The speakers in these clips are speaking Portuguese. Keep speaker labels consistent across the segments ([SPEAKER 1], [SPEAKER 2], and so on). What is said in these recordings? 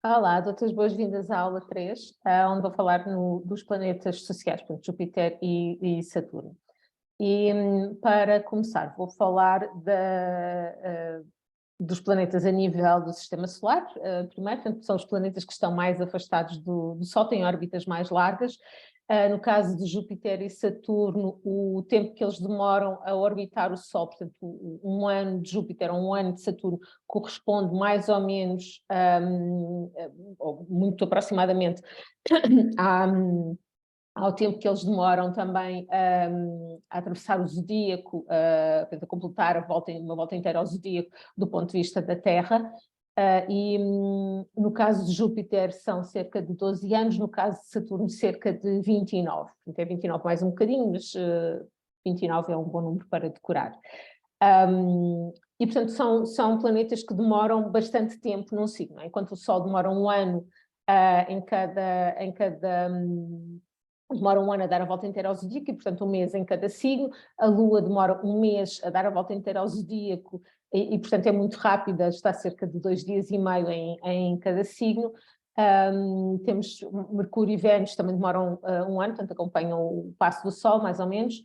[SPEAKER 1] Olá, dou-te boas-vindas à aula 3, onde vou falar dos planetas sociais, portanto, Júpiter e Saturno. E para começar, vou falar dos planetas a nível do Sistema Solar, primeiro, portanto, são os planetas que estão mais afastados do Sol, têm órbitas mais largas. No caso de Júpiter e Saturno, o tempo que eles demoram a orbitar o Sol, portanto, um ano de Júpiter ou um ano de Saturno, corresponde mais ou menos, ou muito aproximadamente, ao tempo que eles demoram também a atravessar o zodíaco, a completar uma volta inteira ao zodíaco do ponto de vista da Terra. No caso de Júpiter são cerca de 12 anos, no caso de Saturno cerca de 29. Portanto, é 29 mais um bocadinho, mas 29 é um bom número para decorar. E, portanto, são planetas que demoram bastante tempo num signo. Enquanto o Sol demora um ano demora um ano a dar a volta inteira ao zodíaco e, portanto, um mês em cada signo. A Lua demora um mês a dar a volta inteira ao zodíaco e portanto, é muito rápida, está cerca de 2 dias e meio em cada signo. Temos Mercúrio e Vênus, também demoram um ano, portanto, acompanham o passo do Sol, mais ou menos.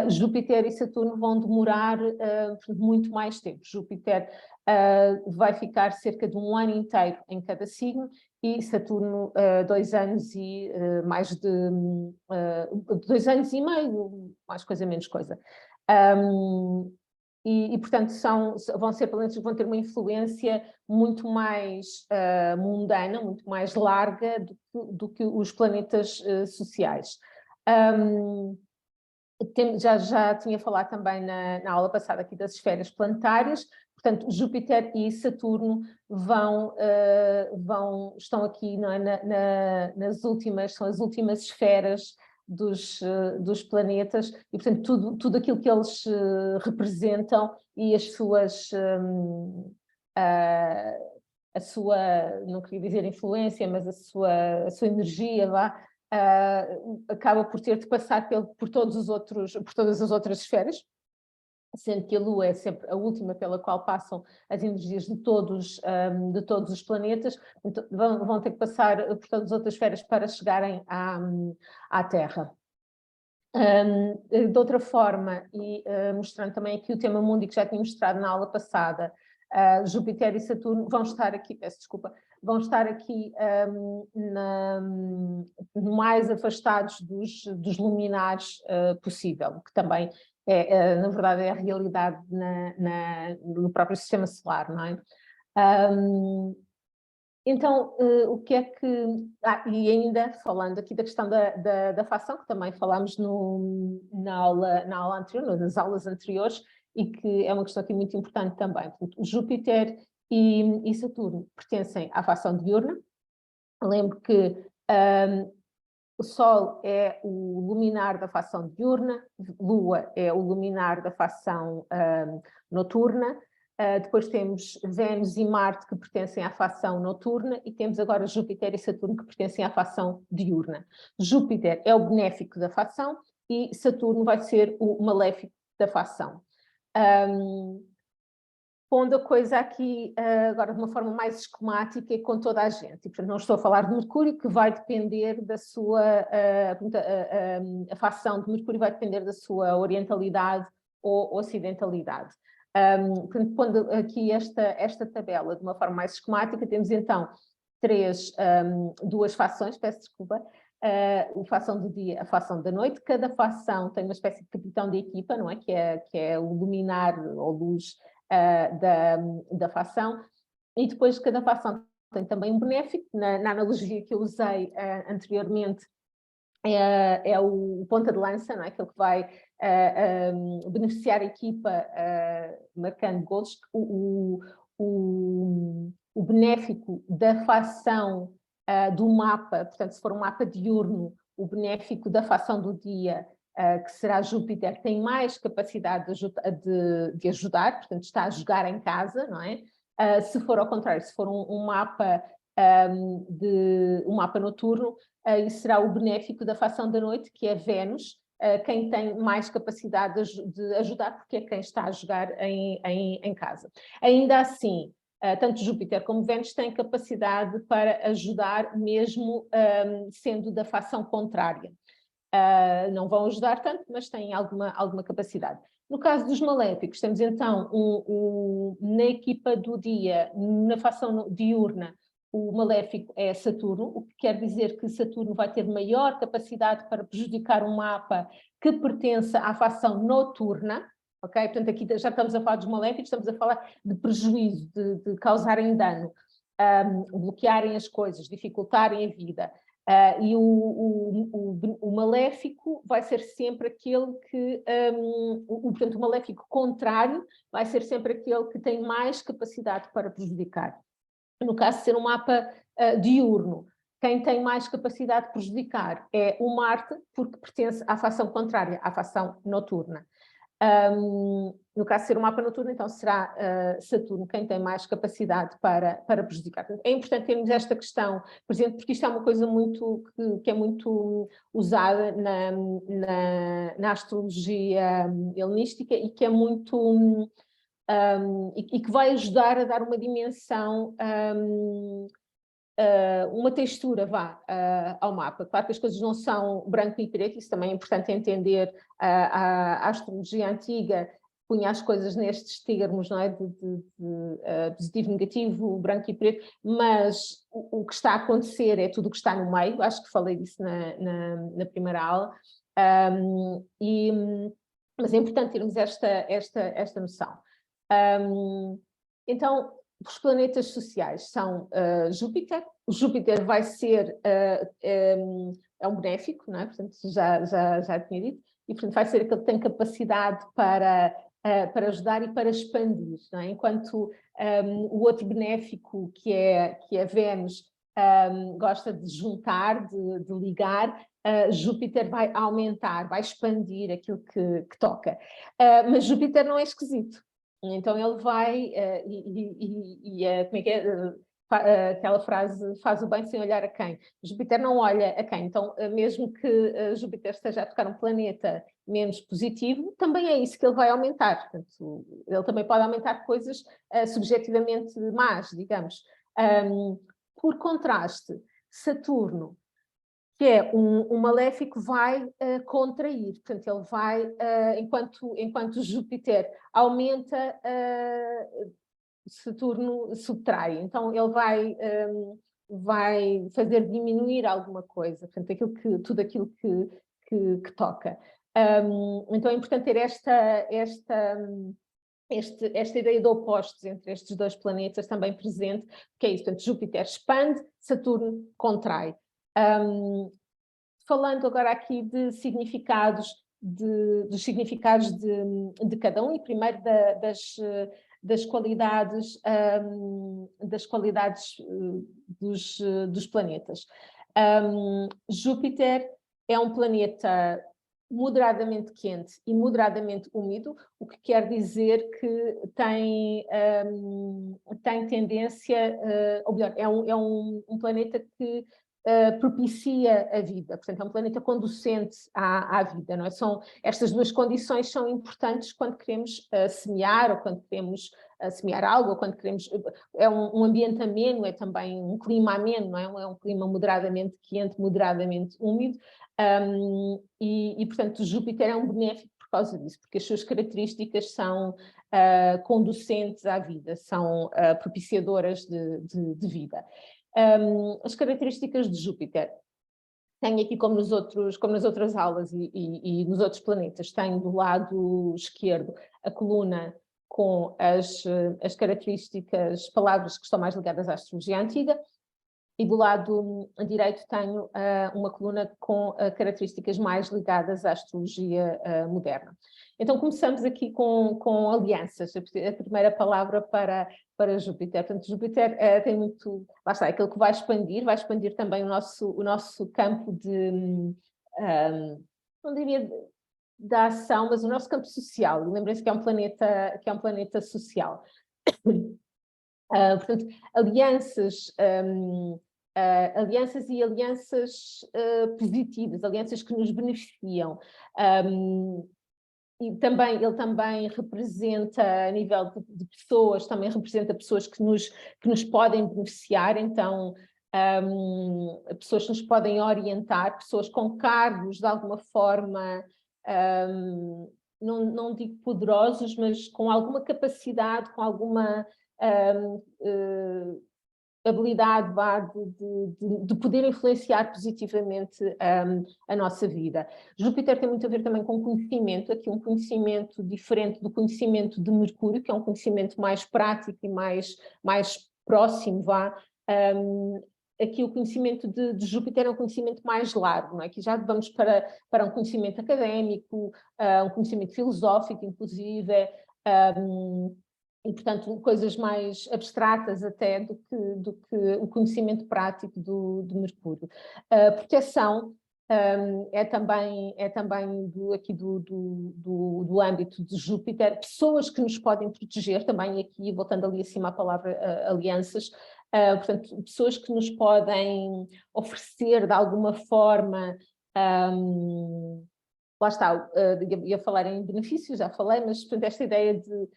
[SPEAKER 1] Júpiter e Saturno vão demorar muito mais tempo. Júpiter vai ficar cerca de um ano inteiro em cada signo e Saturno 2 anos e mais de 2 anos e meio, mais coisa, menos coisa. Portanto, vão ser planetas que vão ter uma influência muito mais mundana, muito mais larga do que os planetas sociais. Já tinha falado também na aula passada aqui das esferas planetárias. Portanto, Júpiter e Saturno estão aqui são as últimas esferas dos planetas e, portanto, tudo aquilo que eles representam e as suas... a sua, não queria dizer influência, mas a sua energia lá, acaba por ter de passar por todas as outras esferas, sendo que a Lua é sempre a última pela qual passam as energias de todos os planetas. Então, vão ter que passar por todas as outras esferas para chegarem à Terra. De outra forma, e mostrando também aqui o tema mundo que já tinha mostrado na aula passada, Júpiter e Saturno vão estar aqui, peço desculpa, vão estar aqui mais afastados dos luminares possível, que também na verdade é a realidade no próprio sistema solar, não é? Então, o que é que... e ainda falando aqui da questão da fação, que também falámos na aula anterior, nas aulas anteriores, e que é uma questão aqui muito importante também. Portanto, Júpiter e Saturno pertencem à fação diurna. Lembro que o Sol é o luminar da fação diurna, Lua é o luminar da fação noturna. Depois temos Vênus e Marte, que pertencem à fação noturna, e temos agora Júpiter e Saturno, que pertencem à fação diurna. Júpiter é o benéfico da fação e Saturno vai ser o maléfico da fação. Pondo a coisa aqui agora de uma forma mais esquemática e com toda a gente. E, portanto, não estou a falar de Mercúrio, que vai depender da sua... a fação de Mercúrio vai depender da sua orientalidade ou ocidentalidade. Portanto, pondo aqui esta tabela de uma forma mais esquemática, temos então duas fações, peço desculpa, a fação do dia, a fação da noite. Cada fação tem uma espécie de capitão de equipa, não é? Que é o luminar ou luz da fação, e depois cada fação tem também um benéfico. Na analogia que eu usei anteriormente, é o ponta de lança, não é? Aquele que vai beneficiar a equipa marcando gols. O benéfico da fação do mapa, portanto, se for um mapa diurno, o benéfico da fação do dia, que será Júpiter, tem mais capacidade de ajudar, portanto, está a jogar em casa, não é? Se for ao contrário, se for um mapa noturno, isso será o benéfico da fação da noite, que é Vênus, quem tem mais capacidade de ajudar, porque é quem está a jogar em casa. Ainda assim, tanto Júpiter como Vênus têm capacidade para ajudar mesmo sendo da fação contrária. Não vão ajudar tanto, mas têm alguma capacidade. No caso dos maléficos, temos então na equipa do dia, na fação diurna, o maléfico é Saturno, o que quer dizer que Saturno vai ter maior capacidade para prejudicar um mapa que pertença à fação noturna, ok? Portanto, aqui já estamos a falar dos maléficos, estamos a falar de prejuízo, de causarem dano, bloquearem as coisas, dificultarem a vida. E o maléfico vai ser sempre aquele que, portanto, o maléfico contrário vai ser sempre aquele que tem mais capacidade para prejudicar. No caso de ser um mapa diurno, quem tem mais capacidade de prejudicar é o Marte, porque pertence à fação contrária, à fação noturna. No caso de ser um mapa noturno, então será Saturno quem tem mais capacidade para prejudicar. É importante termos esta questão presente, porque isto é uma coisa que é muito usada na astrologia helenística e que é muito... e que vai ajudar a dar uma dimensão, uma textura, ao mapa. Claro que as coisas não são branco e preto, isso também é importante entender. A astrologia antiga punha as coisas nestes termos, não é? De positivo, negativo, branco e preto, mas o que está a acontecer é tudo o que está no meio, acho que falei disso na primeira aula, mas é importante termos esta noção. Então, os planetas sociais são Júpiter. O Júpiter vai ser, é um benéfico, não é? Portanto, já tinha dito, e portanto vai ser aquele que tem capacidade para ajudar e para expandir, não é? Enquanto o outro benéfico, que é Vênus, gosta de juntar, de ligar, Júpiter vai aumentar, vai expandir aquilo que toca. Mas Júpiter não é esquisito. Então ele vai, como é que é? Aquela frase, faz o bem sem olhar a quem. Júpiter não olha a quem, então mesmo que Júpiter esteja a tocar um planeta menos positivo, também é isso que ele vai aumentar. Portanto, ele também pode aumentar coisas subjetivamente más, digamos. Por contraste, Saturno, que é um maléfico, vai contrair, portanto ele vai, enquanto Júpiter aumenta, Saturno subtrai, então ele vai fazer diminuir alguma coisa, portanto tudo aquilo que toca. Então é importante ter esta ideia de opostos entre estes dois planetas também presente, que é isso, portanto Júpiter expande, Saturno contrai. Falando agora aqui de significados, dos significados de cada um, e primeiro das qualidades, dos planetas. Júpiter é um planeta moderadamente quente e moderadamente úmido, o que quer dizer que tem tendência, ou melhor, é um planeta que propicia a vida, portanto é um planeta conducente à vida, não é? Estas duas condições são importantes quando queremos semear, ou quando queremos semear algo, ou quando queremos... É um ambiente ameno, é também um clima ameno, não é? É um clima moderadamente quente, moderadamente úmido, e portanto Júpiter é um benéfico por causa disso, porque as suas características são conducentes à vida, são propiciadoras de vida. As características de Júpiter, tem aqui como nas outras aulas e nos outros planetas, tem do lado esquerdo a coluna com as características, palavras que estão mais ligadas à astrologia antiga, e do lado direito tenho uma coluna com características mais ligadas à astrologia moderna. Então começamos aqui com alianças, a primeira palavra para Júpiter. Portanto, Júpiter tem muito, lá está, aquilo que vai expandir também o nosso campo não diria da ação, mas o nosso campo social. Lembrem-se que é um planeta social. Portanto, alianças e alianças positivas, alianças que nos beneficiam. e também, ele também representa, a nível de pessoas, também representa pessoas que nos podem beneficiar, então pessoas que nos podem orientar, pessoas com cargos de alguma forma, não digo poderosos, mas com alguma capacidade, com alguma habilidade de poder influenciar positivamente a nossa vida. Júpiter tem muito a ver também com conhecimento, aqui um conhecimento diferente do conhecimento de Mercúrio, que é um conhecimento mais prático e mais próximo, aqui o conhecimento de Júpiter é um conhecimento mais largo, não é? Aqui já vamos para um conhecimento académico, um conhecimento filosófico, inclusive, e, portanto, coisas mais abstratas até do que o conhecimento prático do Mercúrio. A proteção é também aqui do âmbito de Júpiter, pessoas que nos podem proteger, também aqui, voltando ali acima à palavra alianças, portanto, pessoas que nos podem oferecer de alguma forma, lá está, ia falar em benefícios, já falei, mas portanto, esta ideia de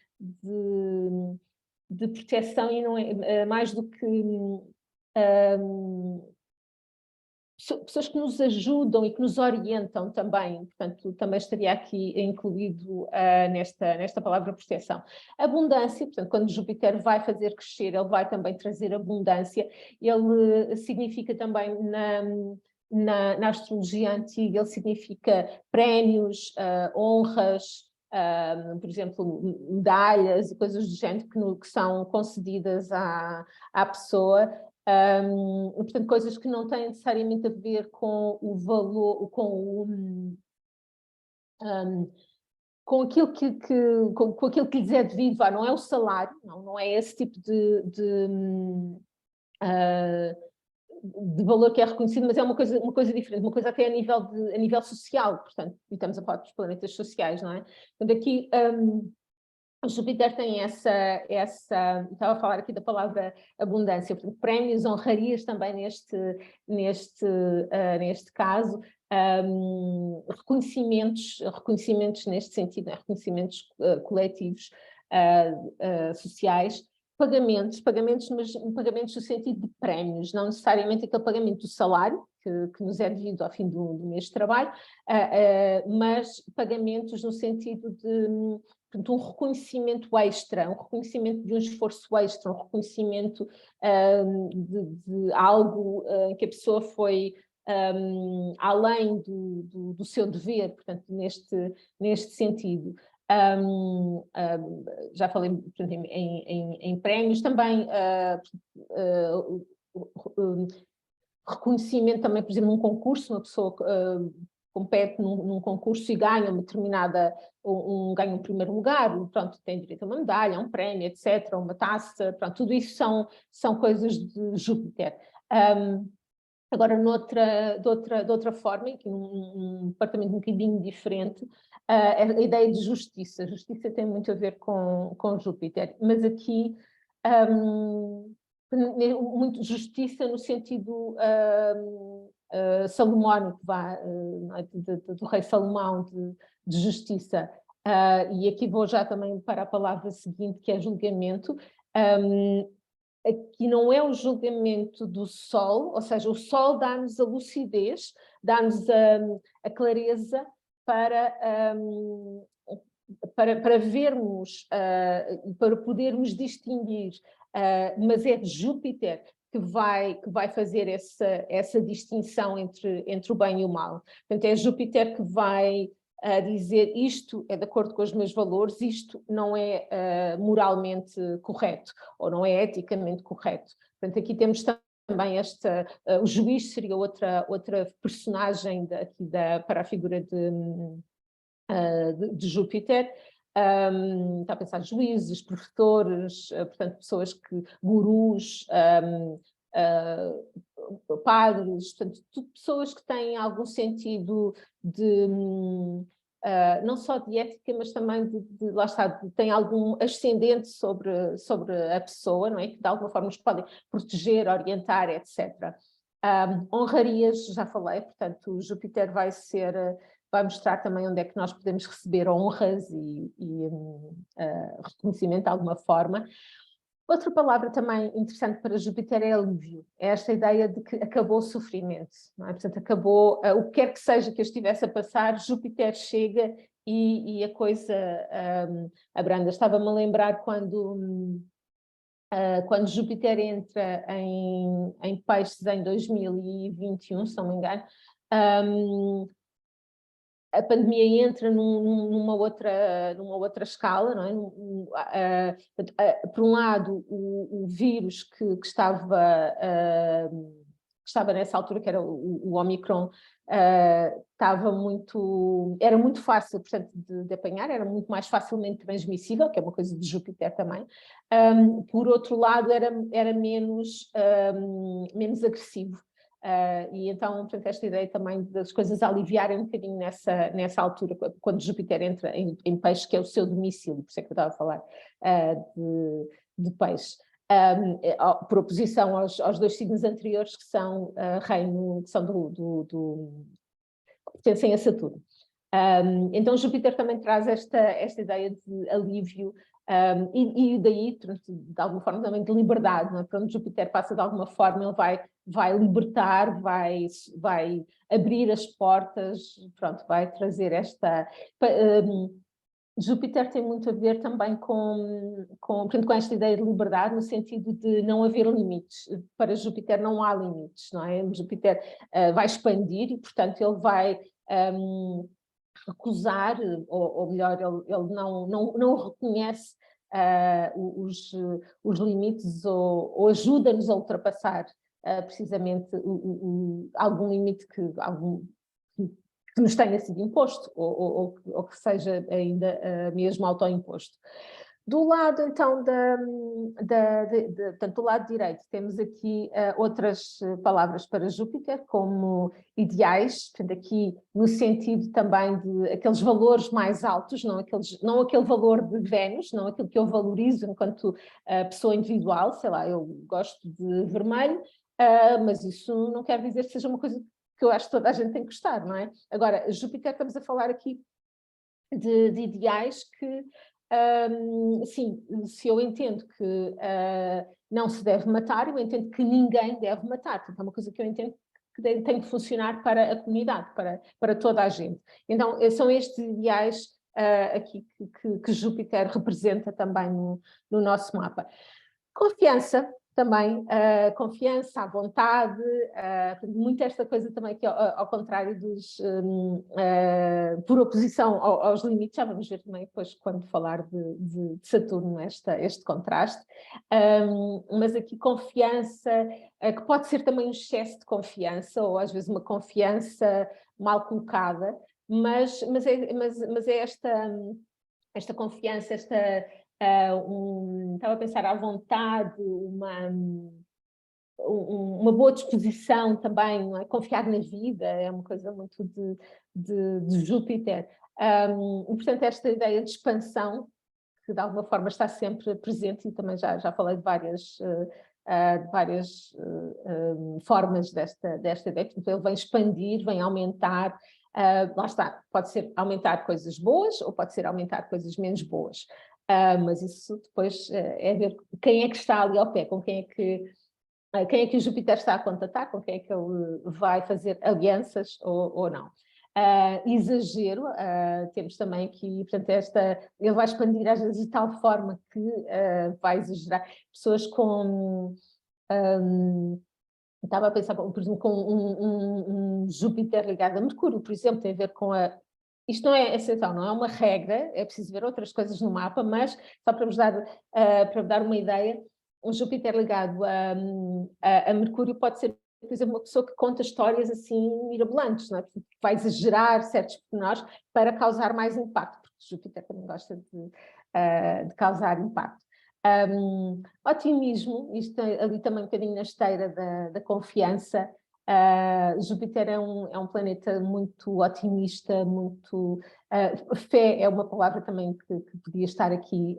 [SPEAKER 1] proteção, e não é mais do que pessoas que nos ajudam e que nos orientam também, portanto, também estaria aqui incluído nesta palavra proteção. Abundância, portanto, quando Júpiter vai fazer crescer, ele vai também trazer abundância, ele significa também na astrologia antiga, ele significa prémios, honras, por exemplo, medalhas e coisas do género que são concedidas à pessoa. Portanto, coisas que não têm necessariamente a ver com o valor, com aquilo com aquilo que lhes é devido, não é o salário, não é esse tipo de valor que é reconhecido, mas é uma coisa diferente, uma coisa até a nível social, portanto, e estamos a falar dos planetas sociais, não é? Portanto, aqui o Júpiter tem estava a falar aqui da palavra abundância, portanto, prémios, honrarias também neste caso, reconhecimentos neste sentido, né? Reconhecimentos coletivos, sociais, pagamentos, mas pagamentos no sentido de prémios, não necessariamente aquele pagamento do salário, que nos é devido ao fim do mês de trabalho, mas pagamentos no sentido de, portanto, um reconhecimento extra, um reconhecimento de um esforço extra, um reconhecimento de algo em que a pessoa foi além do seu dever, portanto, neste sentido. Já falei, portanto, em prémios, também reconhecimento também, por exemplo, num concurso, uma pessoa compete num concurso e ganha uma determinada, ganha um primeiro lugar, pronto, tem direito a uma medalha, a um prémio, etc., uma taça, pronto, tudo isso são coisas de Júpiter. Agora, de outra forma, aqui num departamento um bocadinho diferente, a ideia de justiça. Justiça tem muito a ver com Júpiter, mas aqui muito justiça no sentido salomónico, do rei Salomão, de justiça. E aqui vou já também para a palavra seguinte, que é julgamento. Aqui não é o julgamento do sol, ou seja, o sol dá-nos a lucidez, dá-nos a clareza para vermos, para podermos distinguir, mas é Júpiter que vai fazer essa distinção entre o bem e o mal. Portanto, é Júpiter que vai dizer isto é de acordo com os meus valores, isto não é moralmente correto, ou não é eticamente correto. Portanto, aqui temos também o juiz seria outra personagem para a figura de Júpiter. Está a pensar juízes, professores, portanto, pessoas gurus, padres, portanto, pessoas que têm algum sentido de não só de ética, mas também lá está, têm algum ascendente sobre a pessoa, não é? Que de alguma forma nos podem proteger, orientar, etc. Honrarias, já falei, portanto, Júpiter vai ser vai mostrar também onde é que nós podemos receber honras e reconhecimento de alguma forma. Outra palavra também interessante para Júpiter é alívio. É esta ideia de que acabou o sofrimento, não é? Portanto, acabou, o que quer que seja que eu estivesse a passar, Júpiter chega e a coisa abranda. Estava-me a lembrar quando Júpiter entra em Peixes em 2021, se não me engano, a pandemia entra numa outra escala, não é? Por um lado, o vírus que estava nessa altura, que era o Omicron, era muito fácil, portanto, de apanhar, era muito mais facilmente transmissível, que é uma coisa de Júpiter também. Por outro lado, era menos agressivo. E então, portanto, esta ideia também das coisas aliviarem um bocadinho nessa altura, quando Júpiter entra em Peixe, que é o seu domicílio, por isso é que eu estava a falar de Peixe. Por oposição aos dois signos anteriores que são reino, que são que pertencem a Saturno. Então Júpiter também traz esta ideia de alívio e daí, de alguma forma, também de liberdade, não é? Quando Júpiter passa de alguma forma, ele vai libertar, vai abrir as portas, pronto, vai trazer esta... Júpiter tem muito a ver também com esta ideia de liberdade, no sentido de não haver limites. Para Júpiter não há limites, não é? Júpiter vai expandir e, portanto, ele vai recusar, ou melhor, ele não reconhece os limites ou ajuda-nos a ultrapassar precisamente algum limite que nos tenha sido imposto, ou que seja ainda mesmo autoimposto. Do lado, então, portanto, do lado direito, temos aqui outras palavras para Júpiter, como ideais, portanto, aqui no sentido também de aqueles valores mais altos, não aquele valor de Vênus, não aquilo que eu valorizo enquanto pessoa individual, sei lá, eu gosto de vermelho, mas isso não quer dizer que seja uma coisa que eu acho que toda a gente tem que gostar, não é? Agora, Júpiter, estamos a falar aqui de ideais que, sim, se eu entendo que não se deve matar, eu entendo que ninguém deve matar. Portanto, é uma coisa que eu entendo que tem que funcionar para a comunidade, para toda a gente. Então, são estes ideais aqui que Júpiter representa também no nosso mapa. Confiança. Também confiança, à vontade, muito esta coisa também que ao contrário por oposição aos limites, já vamos ver também depois quando falar de Saturno este contraste, mas aqui confiança, que pode ser também um excesso de confiança, ou às vezes uma confiança mal colocada, mas é esta confiança, estava a pensar à vontade, uma boa disposição também, não é? Confiar na vida, é uma coisa muito de Júpiter. E, portanto, esta ideia de expansão, que de alguma forma está sempre presente, e também já falei de várias formas desta ideia. Portanto, ele vem expandir, vem aumentar. Lá está, pode ser aumentar coisas boas ou pode ser aumentar coisas menos boas. Mas isso depois é ver quem é que está ali ao pé, com quem é que o Júpiter está a contatar, com quem é que ele vai fazer alianças ou não. Exagero, temos também aqui, portanto, ele vai expandir às vezes de tal forma que vai exagerar. Pessoas com... estava a pensar, por exemplo, com um Júpiter ligado a Mercúrio, por exemplo, tem a ver com isto não é essencial, não é uma regra, é preciso ver outras coisas no mapa, mas só para vos dar uma ideia, um Júpiter ligado a Mercúrio pode ser, por exemplo, uma pessoa que conta histórias assim mirabolantes, não é? Que vai exagerar certos pormenores para causar mais impacto, porque Júpiter também gosta de causar impacto. Otimismo, isto ali também um bocadinho na esteira da confiança. Júpiter é um planeta muito otimista, muito... fé é uma palavra também que podia estar aqui,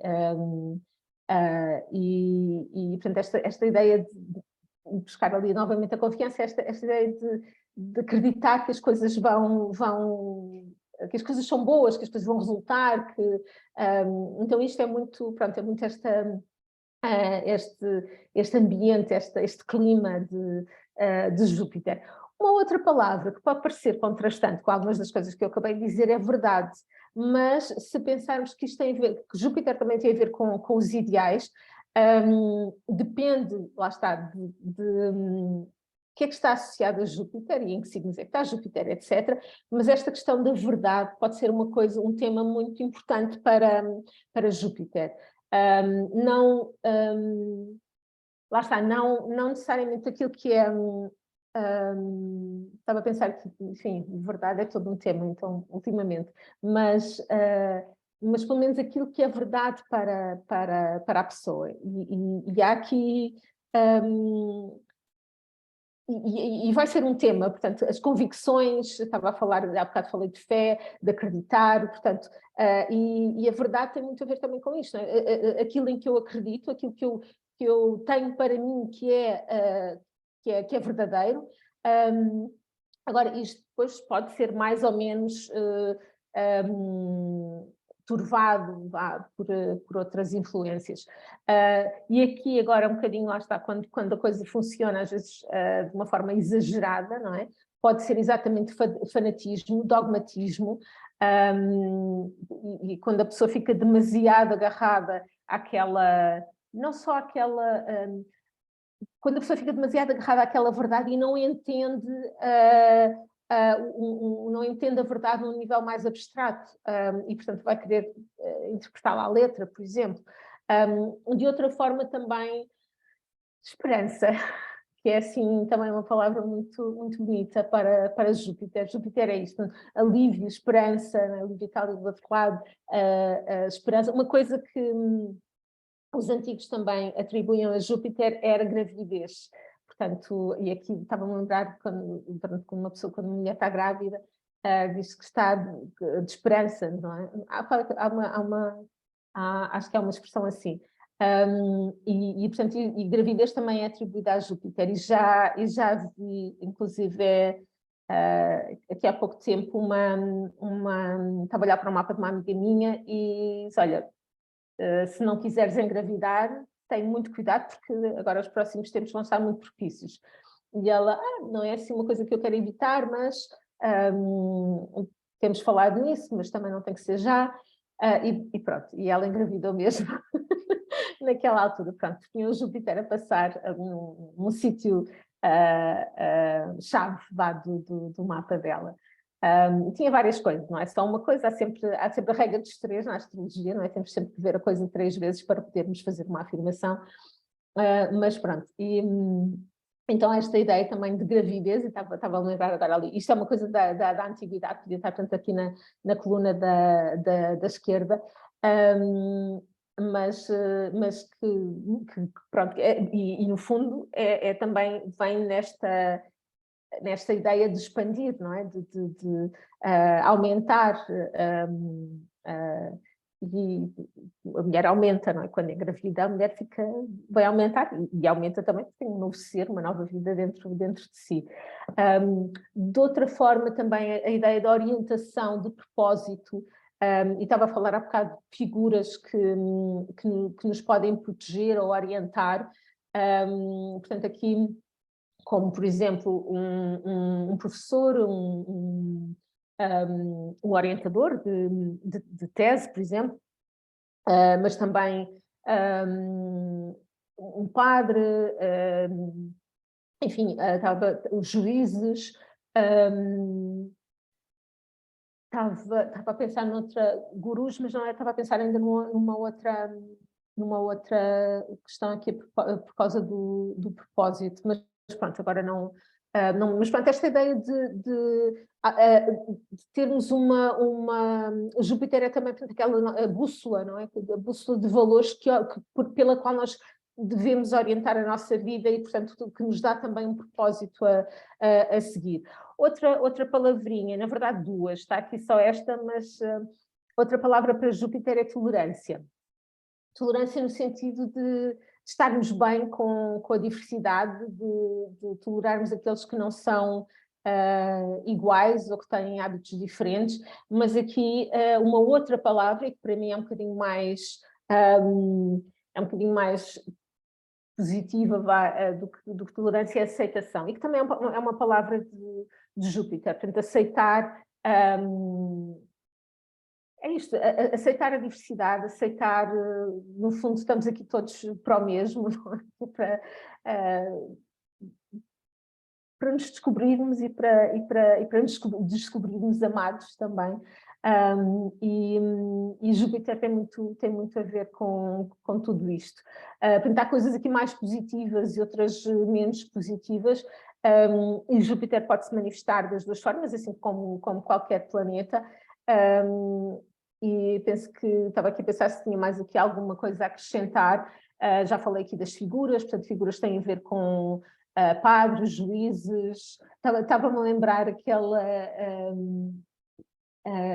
[SPEAKER 1] e portanto, esta ideia de buscar ali novamente a confiança, esta ideia de acreditar que as coisas vão que as coisas são boas, que as coisas vão resultar, então isto é muito, pronto, é muito este ambiente, este clima de Júpiter. Uma outra palavra que pode parecer contrastante com algumas das coisas que eu acabei de dizer é verdade, mas se pensarmos que isto tem a ver, que Júpiter também tem a ver com os ideais, depende, lá está, o que é que está associado a Júpiter e em que signos é que está Júpiter, etc. Mas esta questão da verdade pode ser uma coisa, um tema muito importante para Júpiter. Lá está, não necessariamente aquilo que é... estava a pensar que, enfim, verdade é todo um tema, então, ultimamente, mas pelo menos aquilo que é verdade para a pessoa. E há aqui... E vai ser um tema, portanto, as convicções, estava a falar, há bocado falei de fé, de acreditar, portanto, e a verdade tem muito a ver também com isto, não é? Aquilo em que eu acredito, aquilo que eu tenho para mim que é verdadeiro. Agora, isto depois pode ser mais ou menos turvado por outras influências. E aqui agora um bocadinho, lá está, quando a coisa funciona às vezes de uma forma exagerada, não é? Pode ser exatamente fanatismo, dogmatismo, e quando a pessoa fica demasiado agarrada àquela, não só àquela... quando a pessoa fica demasiado agarrada àquela verdade e não entende... não entende a verdade num nível mais abstrato e, portanto, vai querer interpretá-la à letra, por exemplo. De outra forma, também, esperança, que é, assim, também uma palavra muito, muito bonita para Júpiter. Júpiter é isto, alívio, esperança, alívio está ali do outro lado, esperança. Uma coisa que os antigos também atribuíam a Júpiter era gravidez. Portanto, e aqui estava-me a lembrar, quando uma pessoa, quando uma mulher está grávida, diz que está de esperança, não é? Acho que há uma expressão assim. Portanto, gravidez também é atribuída a Júpiter. E já vi, inclusive, aqui há pouco tempo, estava a olhar para o mapa de uma amiga minha e disse, olha, se não quiseres engravidar, tem muito cuidado, porque agora os próximos tempos vão estar muito propícios. E ela, não é assim uma coisa que eu quero evitar, mas temos falado nisso, mas também não tem que ser já. E pronto, e ela engravidou mesmo naquela altura. Pronto, tinha o Júpiter a passar num sítio chave do mapa dela. Tinha várias coisas, não é só uma coisa, há sempre a regra dos três na astrologia, não é? Temos sempre que ver a coisa 3 vezes para podermos fazer uma afirmação, mas pronto, então esta ideia também de gravidez, e estava a lembrar agora ali, isto é uma coisa da antiguidade, podia estar tanto aqui na coluna da esquerda, mas que pronto, e no fundo também vem nesta ideia de expandir, não é? De aumentar, e a mulher aumenta, não é? Quando engravida, a mulher vai aumentar e aumenta também, porque tem um novo ser, uma nova vida dentro de si. De outra forma, também a ideia da orientação, de propósito, e estava a falar há bocado de figuras que nos podem proteger ou orientar, portanto, aqui, como, por exemplo, um professor, um orientador de tese, por exemplo, mas também um padre, enfim, os juízes, estava a pensar noutra, gurus, mas não estava a pensar ainda numa outra questão aqui por causa do propósito, mas pronto, agora não, mas pronto, esta ideia de termos o Júpiter é também aquela bússola, não é? A bússola de valores pela qual nós devemos orientar a nossa vida e, portanto, que nos dá também um propósito a seguir. Outra palavrinha, na verdade duas, está aqui só esta, mas outra palavra para Júpiter é tolerância. Tolerância no sentido de estarmos bem com a diversidade, de tolerarmos aqueles que não são iguais ou que têm hábitos diferentes, mas aqui uma outra palavra, que para mim é um bocadinho mais positiva do que tolerância, é aceitação, e que também é uma palavra de Júpiter, portanto, aceitar é isto, aceitar a diversidade, aceitar, no fundo, estamos aqui todos para o mesmo, para nos descobrirmos e para nos descobrirmos amados também. E Júpiter tem muito a ver com tudo isto. Portanto, há coisas aqui mais positivas e outras menos positivas, e Júpiter pode se manifestar das duas formas, assim como qualquer planeta. E penso que estava aqui a pensar se tinha mais aqui alguma coisa a acrescentar. Já falei aqui das figuras, portanto, figuras têm a ver com padres, juízes. Estava-me a lembrar aquela...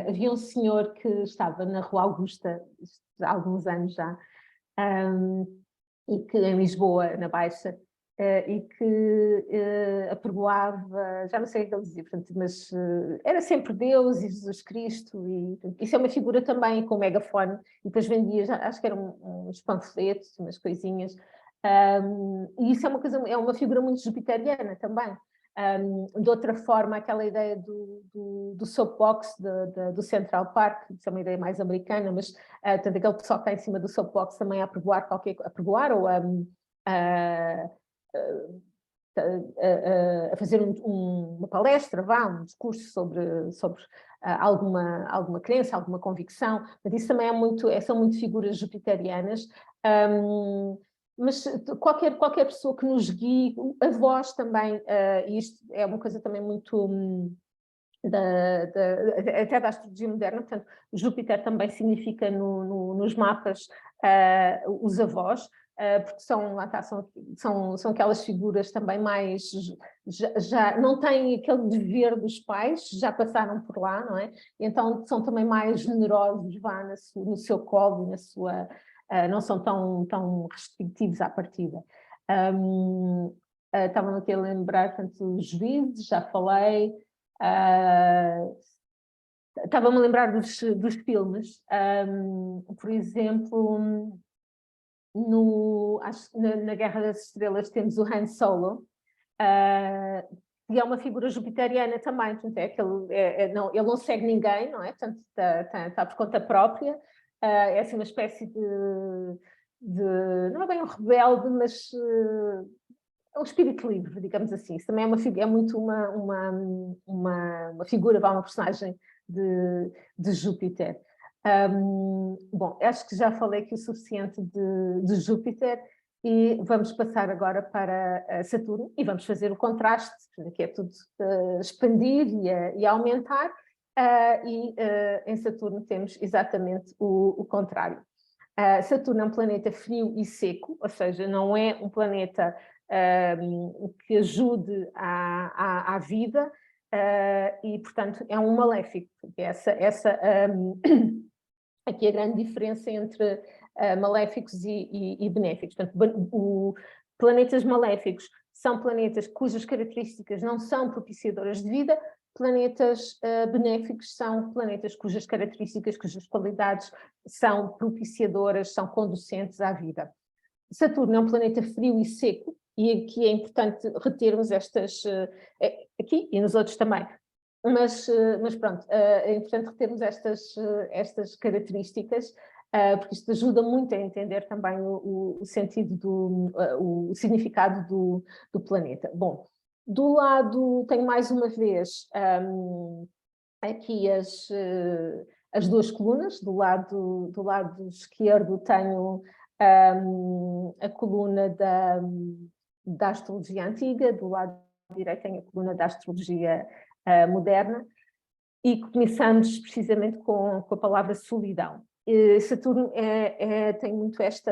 [SPEAKER 1] havia um senhor que estava na Rua Augusta, há alguns anos já, e que em Lisboa, na Baixa, e que apregoava, já não sei o que ele dizia, portanto, mas era sempre Deus e Jesus Cristo, e isso é uma figura também com megafone, e depois vendia, acho que eram uns panfletos, umas coisinhas, e isso é uma figura muito jupiteriana também. De outra forma, aquela ideia do soapbox do Central Park, isso é uma ideia mais americana, mas tanto aquele pessoal que está em cima do soapbox também a apregoar ou a fazer uma palestra, um discurso sobre alguma crença, alguma convicção. Mas isso também são muito figuras jupiterianas. Mas qualquer pessoa que nos guie, a voz também, e isto é uma coisa também muito até da astrologia moderna, portanto, Júpiter também significa nos mapas os avós, porque são aquelas figuras também mais, já não têm aquele dever dos pais, já passaram por lá, não é? Então são também mais generosos, no seu colo, não são tão restritivos à partida. Estava-me aqui a lembrar, portanto, os juízes, já falei. Estava-me a lembrar dos filmes, por exemplo, na Guerra das Estrelas temos o Han Solo, que é uma figura jupiteriana também, portanto, ele não segue ninguém, não é? Portanto, está por conta própria, é assim uma espécie não é bem um rebelde, mas é um espírito livre, digamos assim. Isso também é muito uma figura, uma personagem de Júpiter. Bom, acho que já falei aqui o suficiente de Júpiter e vamos passar agora para Saturno e vamos fazer o contraste, que é tudo expandir e aumentar, e em Saturno temos exatamente o contrário. Saturno é um planeta frio e seco, ou seja, não é um planeta que ajude à vida, e, portanto, é um maléfico. Aqui a grande diferença entre maléficos e benéficos. Portanto, planetas maléficos são planetas cujas características não são propiciadoras de vida, planetas benéficos são planetas cujas características, cujas qualidades são propiciadoras, são conducentes à vida. Saturno é um planeta frio e seco, e aqui é importante retermos aqui e nos outros também, mas pronto, é importante retermos estas características, porque isto ajuda muito a entender também o sentido o significado do planeta. Bom, do lado, tenho mais uma vez aqui as duas colunas, do lado esquerdo tenho a coluna da astrologia antiga, do lado direito tenho a coluna da astrologia moderna, e começamos precisamente com a palavra solidão. Saturno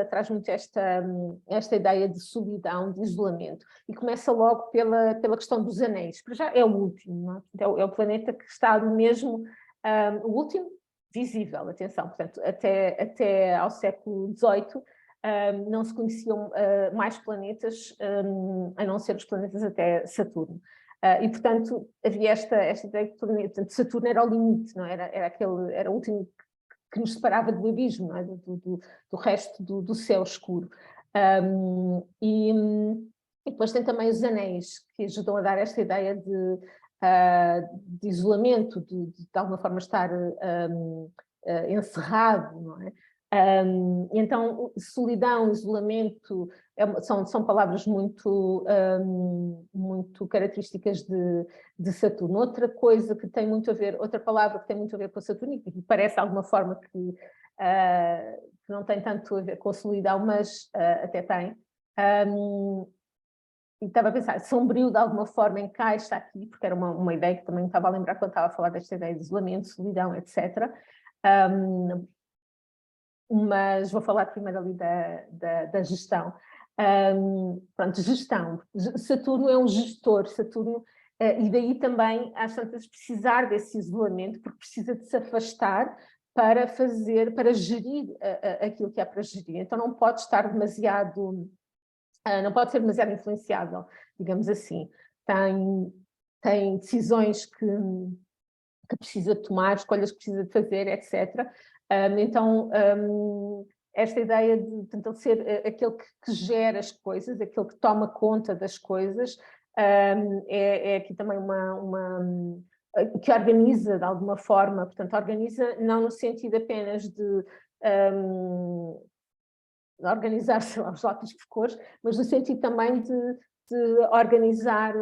[SPEAKER 1] traz muito esta ideia de solidão, de isolamento, e começa logo pela questão dos anéis. Para já é o último, não é? É o planeta que está ali mesmo, o último visível, atenção, portanto, até ao século XVIII, não se conheciam mais planetas, a não ser os planetas até Saturno. E, portanto, havia esta ideia que portanto, Saturno era o limite, não é? Era o último que nos separava do abismo, não é? do resto do céu escuro. E depois tem também os anéis, que ajudam a dar esta ideia de isolamento, de alguma forma estar encerrado, não é? Então, solidão, isolamento, são palavras muito características de Saturno. Outra coisa que tem muito a ver, outra palavra que tem muito a ver com Saturno, e que parece de alguma forma que não tem tanto a ver com a solidão, mas até tem. E estava a pensar, sombrio de alguma forma encaixa aqui, porque era uma ideia que também estava a lembrar quando estava a falar desta ideia de isolamento, solidão, etc. Mas vou falar primeiro ali da gestão. Pronto, gestão. Saturno é um gestor, Saturno, e daí também, às tantas, precisar desse isolamento, porque precisa de se afastar para gerir aquilo que há para gerir. Então não pode estar demasiado, não pode ser demasiado influenciável, digamos assim. Tem decisões que precisa de tomar, escolhas que precisa de fazer, etc. Então, esta ideia de ser aquele que gera as coisas, aquele que toma conta das coisas, é aqui também que organiza de alguma forma, portanto, organiza não no sentido apenas de organizar, sei lá, os lápis por cores, mas no sentido também de organizar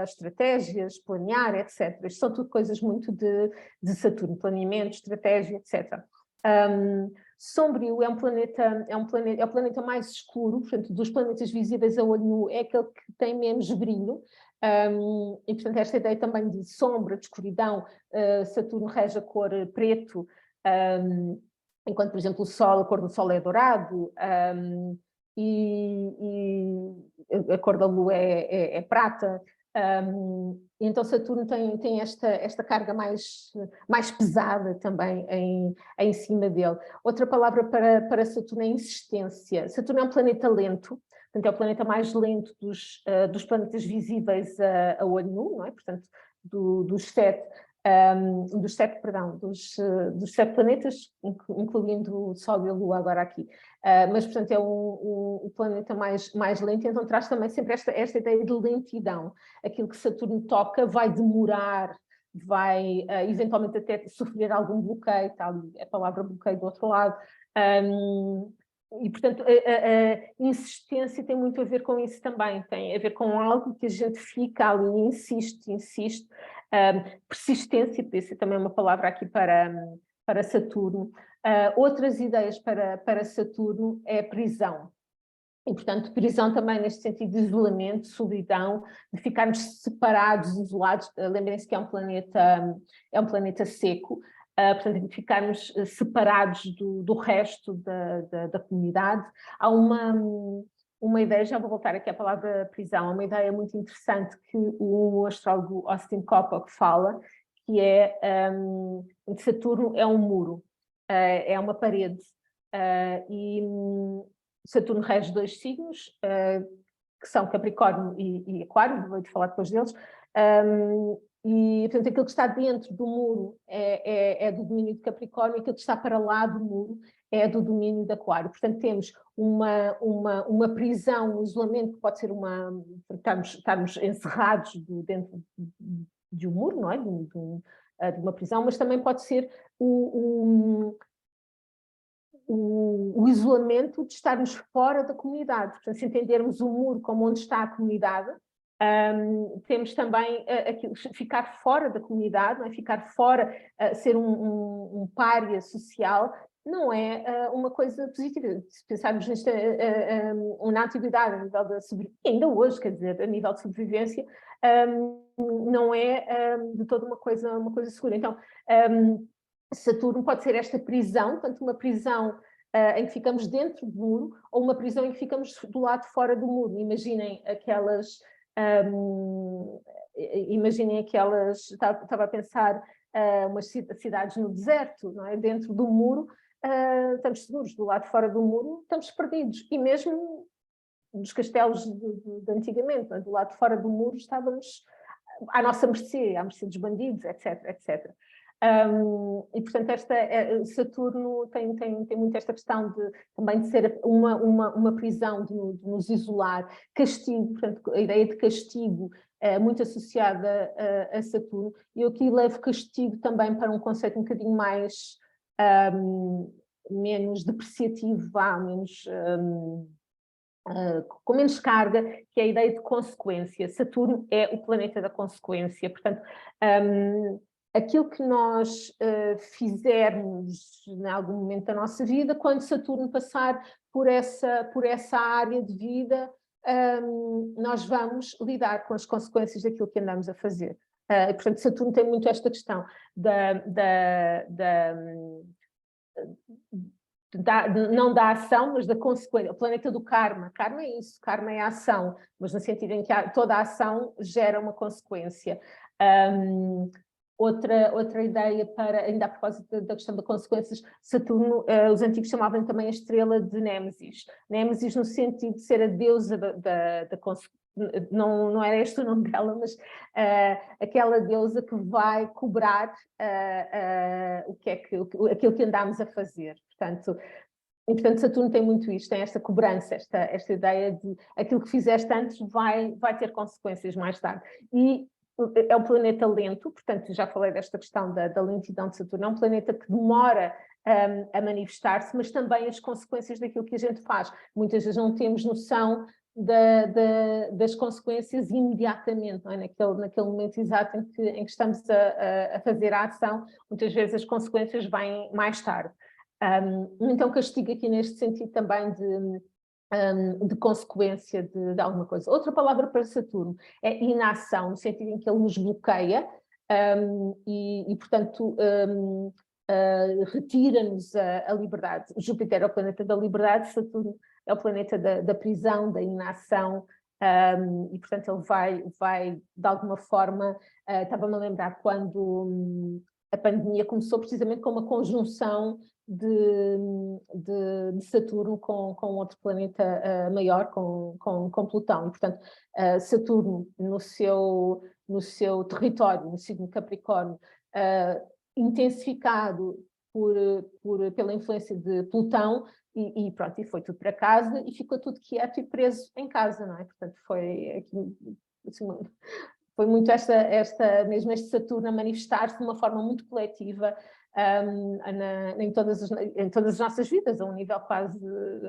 [SPEAKER 1] estratégias, planear, etc. Isto são tudo coisas muito de Saturno, planeamento, estratégia, etc. Sombrio é o planeta mais escuro, portanto, dos planetas visíveis a olho nu, é aquele que tem menos brilho, e portanto esta ideia também de sombra, de escuridão, Saturno rege a cor preto, enquanto, por exemplo, a cor do Sol é dourado, e a cor da Lua é prata. Então Saturno tem esta carga mais pesada também em cima dele. Outra palavra para Saturno é insistência. Saturno é um planeta lento, portanto é o planeta mais lento dos planetas visíveis a olho nu, não é? Portanto, dos sete planetas, incluindo o Sol e a Lua agora aqui. Mas, portanto, é o planeta mais lento, então traz também sempre esta ideia de lentidão. Aquilo que Saturno toca vai demorar, vai eventualmente até sofrer algum bloqueio, está ali a palavra bloqueio do outro lado. E, portanto, a insistência tem muito a ver com isso também, tem a ver com algo que a gente fica ali, insiste. Persistência, podia ser também uma palavra aqui para Saturno. Outras ideias para Saturno é prisão. E, portanto, prisão também neste sentido de isolamento, solidão, de ficarmos separados, isolados. Lembrem-se que é um planeta seco, portanto, de ficarmos separados do resto da comunidade. Há uma ideia, já vou voltar aqui à palavra prisão, há uma ideia muito interessante que o astrólogo Austin Coppock fala, que é que Saturno é um muro, é uma parede, e Saturno rege 2 signos, que são Capricórnio e Aquário, vou falar depois deles, e portanto aquilo que está dentro do muro é do domínio de Capricórnio, e aquilo que está para lá do muro é do domínio de Aquário. Portanto temos uma prisão, um isolamento que pode ser estarmos encerrados dentro de um muro, não é? De uma prisão, mas também pode ser o isolamento de estarmos fora da comunidade. Portanto, se entendermos o muro como onde está a comunidade, temos também ficar fora da comunidade, não é? Ficar fora, ser um pária social, não é uma coisa positiva. Se pensarmos na antiguidade, a nível da sobrevivência, ainda hoje, quer dizer, a nível de sobrevivência, não é de toda uma coisa segura. Então, Saturno pode ser esta prisão, tanto uma prisão em que ficamos dentro do muro, ou uma prisão em que ficamos do lado de fora do muro. Imaginem aquelas... estava a pensar umas cidades no deserto, não é? Dentro do muro, estamos seguros, do lado de fora do muro estamos perdidos, e mesmo dos castelos de antigamente, não é? Do lado de fora do muro estávamos à nossa mercê, à mercê dos bandidos, etc, etc. E, portanto, Saturno tem muito esta questão também de ser uma prisão, de nos isolar, castigo, portanto, a ideia de castigo é muito associada a Saturno. E eu aqui levo castigo também para um conceito um bocadinho mais, menos depreciativo, menos... com menos carga, que é a ideia de consequência. Saturno é o planeta da consequência, portanto, aquilo que nós fizermos em algum momento da nossa vida, quando Saturno passar por essa área de vida, nós vamos lidar com as consequências daquilo que andamos a fazer. Portanto, Saturno tem muito esta questão não da ação, mas da consequência. O planeta do karma. Karma é isso, karma é a ação, mas no sentido em que toda a ação gera uma consequência. Outra ideia, ainda a propósito da questão das consequências, Saturno, os antigos chamavam também a estrela de Némesis. Némesis no sentido de ser a deusa da consequência. Não era este o nome dela, mas aquela deusa que vai cobrar aquilo que andámos a fazer. Portanto, Saturno tem muito isto, tem esta cobrança, esta ideia de aquilo que fizeste antes vai ter consequências mais tarde. E é um planeta lento, portanto, já falei desta questão da lentidão de Saturno, é um planeta que demora a manifestar-se, mas também as consequências daquilo que a gente faz. Muitas vezes não temos noção das consequências imediatamente, não é? Naquele momento exato em que estamos a fazer a ação, muitas vezes as consequências vêm mais tarde. Então castigo aqui neste sentido também de consequência de alguma coisa. Outra palavra para Saturno é inação, no sentido em que ele nos bloqueia e portanto, retira-nos a liberdade. Júpiter é o planeta da liberdade, Saturno é o planeta da prisão, da inação, e portanto ele vai de alguma forma, estava-me a lembrar quando a pandemia começou precisamente com uma conjunção de Saturno com outro planeta maior, com Plutão, e portanto Saturno no seu território, no signo Capricórnio, intensificado pela influência de Plutão, e pronto, e foi tudo para casa, e ficou tudo quieto e preso em casa, não é? Portanto, foi aqui, assim, foi muito mesmo este Saturno a manifestar-se de uma forma muito coletiva em todas as nossas vidas, a um nível quase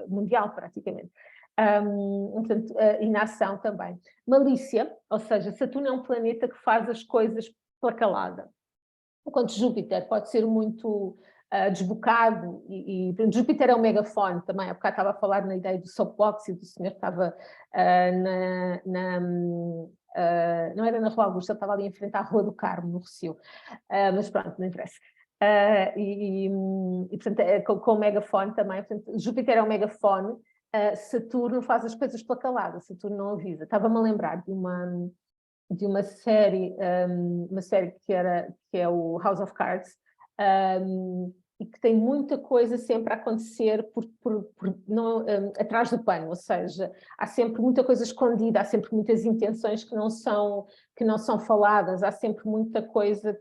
[SPEAKER 1] mundial, praticamente. Portanto, inação também. Malícia, ou seja, Saturno é um planeta que faz as coisas pela calada. Enquanto Júpiter pode ser muito desbocado, e Júpiter é um megafone também. Há bocado estava a falar na ideia do soapbox e do senhor que estava não era na Rua Augusta, ele estava ali em frente à Rua do Carmo, no Rossio, mas pronto, não interessa. Portanto, com o megafone também, portanto, Júpiter é um megafone, Saturno faz as coisas pela calada, Saturno não avisa. Estava-me a lembrar de uma série que é o House of Cards, e que tem muita coisa sempre a acontecer atrás do pano, ou seja, há sempre muita coisa escondida, há sempre muitas intenções que não são faladas, há sempre muita coisa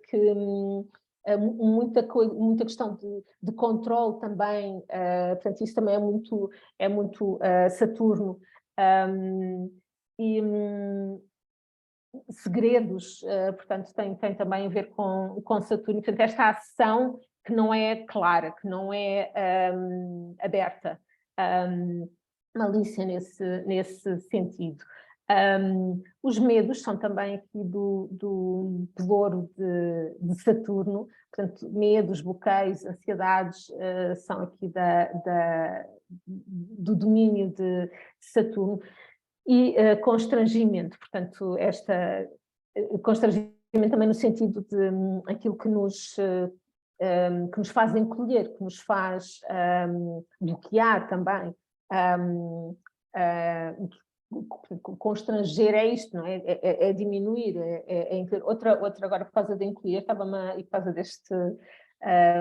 [SPEAKER 1] muita questão de controle também, portanto isso também é muito Saturno, segredos, portanto tem também a ver com Saturno, portanto esta ação que não é clara, que não é aberta, malícia nesse sentido. Os medos são também aqui do pelouro de Saturno, portanto medos, bloqueios, ansiedades são aqui do domínio de Saturno. E constrangimento, portanto, constrangimento também no sentido de aquilo que nos faz encolher, que nos faz bloquear também. Constranger é isto, não é? É diminuir, outra agora por causa de encolher, e por causa deste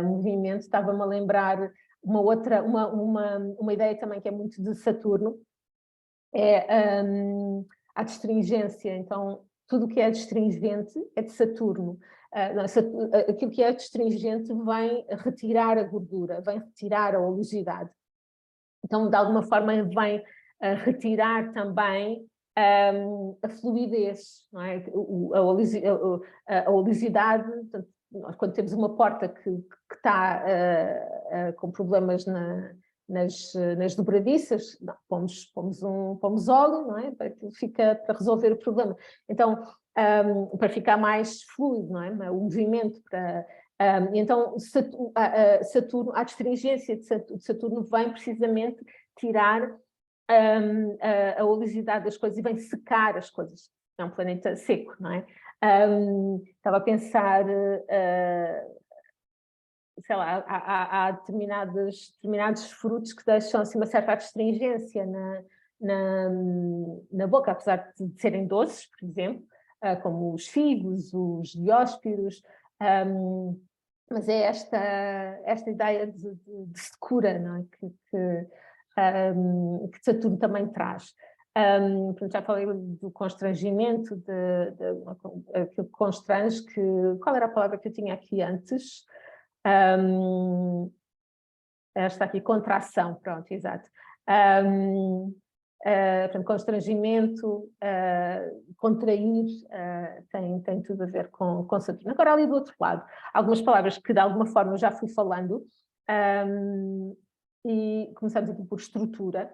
[SPEAKER 1] movimento, estava-me a lembrar uma ideia também que é muito de Saturno, é a astringência. Então tudo o que é adstringente é de Saturno. Aquilo que é adstringente vem retirar a gordura, vem retirar a oleosidade. Então, de alguma forma, vem retirar também a fluidez, não é? A oleosidade, portanto, nós, quando temos uma porta que está com problemas nas dobradiças, não, pomos óleo, não é? Para resolver o problema. Então, para ficar mais fluido, não é? O movimento para... então, Saturno, a astringência de Saturno vem precisamente tirar a oleosidade das coisas e vem secar as coisas. É um planeta seco, não é? Estava a pensar, sei lá, há determinados frutos que deixam assim, uma certa astringência na boca, apesar de serem doces, por exemplo, como os figos, os dióspiros, mas é esta ideia de secura, não é? Que Saturno também traz. Já falei do constrangimento, aquilo que constrange, qual era a palavra que eu tinha aqui antes? Esta aqui, contração, pronto, exato. Portanto, constrangimento, contrair, tem tudo a ver com Saturno. Agora, ali do outro lado, algumas palavras que de alguma forma eu já fui falando, e começamos aqui por estrutura.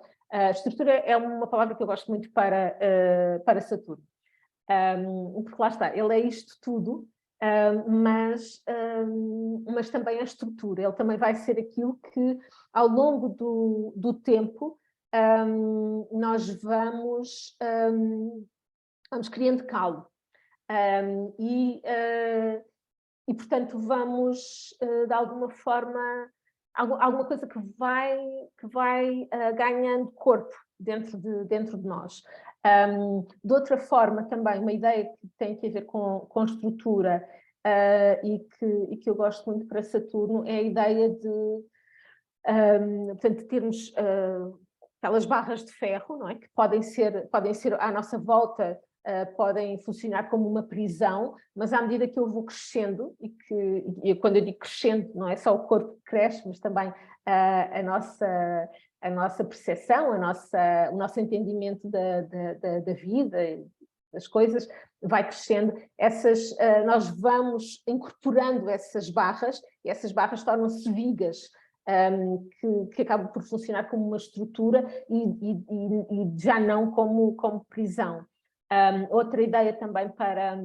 [SPEAKER 1] Estrutura é uma palavra que eu gosto muito para Saturno, porque lá está, ele é isto tudo, mas também a estrutura, ele também vai ser aquilo que ao longo do tempo nós vamos criando calo e portanto vamos de alguma forma, alguma coisa que vai ganhando corpo dentro de nós. De outra forma também, uma ideia que tem a ver com estrutura e que eu gosto muito para Saturno é a ideia de portanto, termos aquelas barras de ferro, não é? Que podem ser à nossa volta, podem funcionar como uma prisão, mas à medida que eu vou crescendo, e quando eu digo crescendo, não é só o corpo que cresce, mas também a nossa percepção, o nosso entendimento da vida, das coisas, vai crescendo, nós vamos incorporando essas barras, e essas barras tornam-se vigas, que acabam por funcionar como uma estrutura e já não como prisão. Outra ideia também para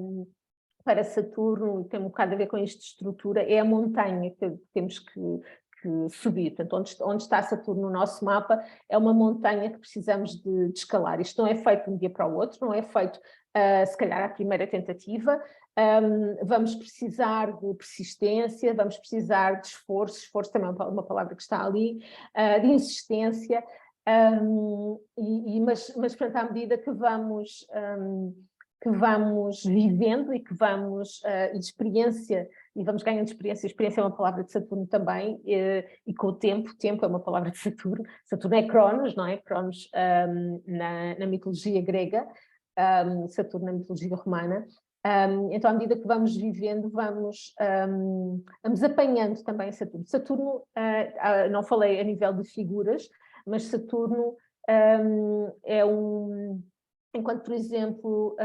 [SPEAKER 1] Saturno, tem um bocado a ver com isto de estrutura, é a montanha que temos que subir. Portanto, onde está Saturno no nosso mapa é uma montanha que precisamos de escalar. Isto não é feito de um dia para o outro, não é feito se calhar à primeira tentativa. Vamos precisar de persistência, vamos precisar de esforço também é uma palavra que está ali, de insistência, mas portanto, à medida que vamos vivendo e que vamos de experiência, e vamos ganhando experiência é uma palavra de Saturno também, e com o tempo é uma palavra de Saturno é Cronos, não é? Cronos na mitologia grega, Saturno na mitologia romana. Então, à medida que vamos vivendo, vamos apanhando também Saturno. Saturno, não falei a nível de figuras, mas Saturno é enquanto, por exemplo,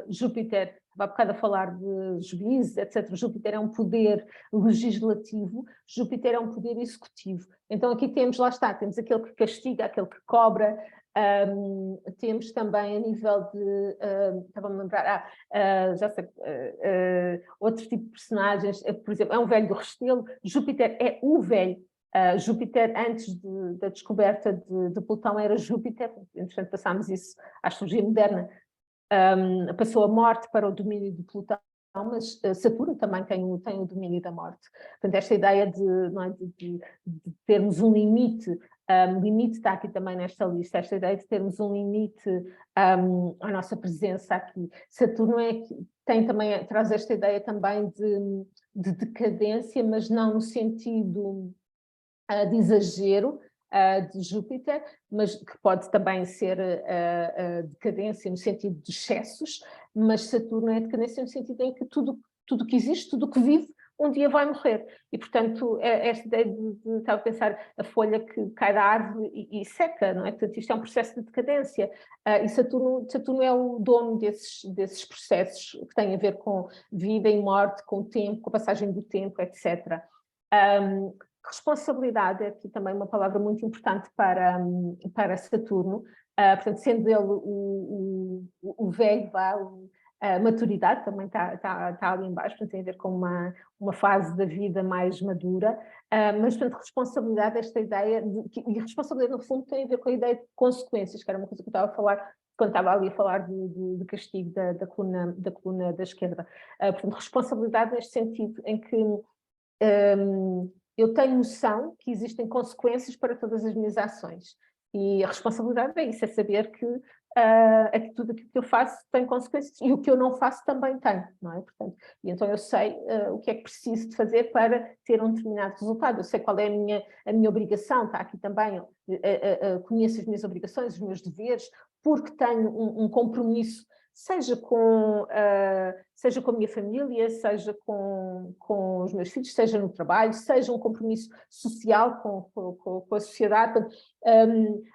[SPEAKER 1] Júpiter, há bocado a falar de juízes, etc. Júpiter é um poder legislativo, Júpiter é um poder executivo. Então aqui temos aquele que castiga, aquele que cobra, temos também a nível de, estava-me a lembrar, já sei, outro tipo de personagens, por exemplo, é um velho do Restelo, Júpiter é o velho. Júpiter, antes da descoberta de Plutão, era Júpiter, entretanto passámos isso à astrologia moderna, passou a morte para o domínio de Plutão, mas Saturno também tem o domínio da morte. Portanto, esta ideia de termos um limite, limite está aqui também nesta lista, esta ideia de termos um limite à nossa presença aqui. Saturno traz esta ideia também de decadência, mas não no sentido de exagero, de Júpiter, mas que pode também ser a decadência no sentido de excessos, mas Saturno é a decadência no sentido em que tudo que existe, tudo que vive, um dia vai morrer. E, portanto, esta ideia estava a pensar, a folha que cai da árvore e seca, não é? Portanto, isto é um processo de decadência. E Saturno é o dono desses processos que têm a ver com vida e morte, com o tempo, com a passagem do tempo, etc. Responsabilidade é aqui também uma palavra muito importante para Saturno. Portanto, sendo ele o velho, a maturidade também está ali embaixo, portanto, tem a ver com uma fase da vida mais madura, mas, portanto, responsabilidade, esta ideia, e responsabilidade, no fundo, tem a ver com a ideia de consequências, que era uma coisa que eu estava a falar, quando estava ali a falar de castigo da coluna da esquerda. Portanto, responsabilidade neste sentido em que eu tenho noção que existem consequências para todas as minhas ações. E a responsabilidade é isso, é saber que tudo aquilo que eu faço tem consequências e o que eu não faço também tem, não é? Portanto, e então eu sei o que é que preciso de fazer para ter um determinado resultado, eu sei qual é a minha obrigação, está aqui também, conheço as minhas obrigações, os meus deveres, porque tenho um compromisso, seja com a minha família, seja com os meus filhos, seja no trabalho, seja um compromisso social com a sociedade. Portanto,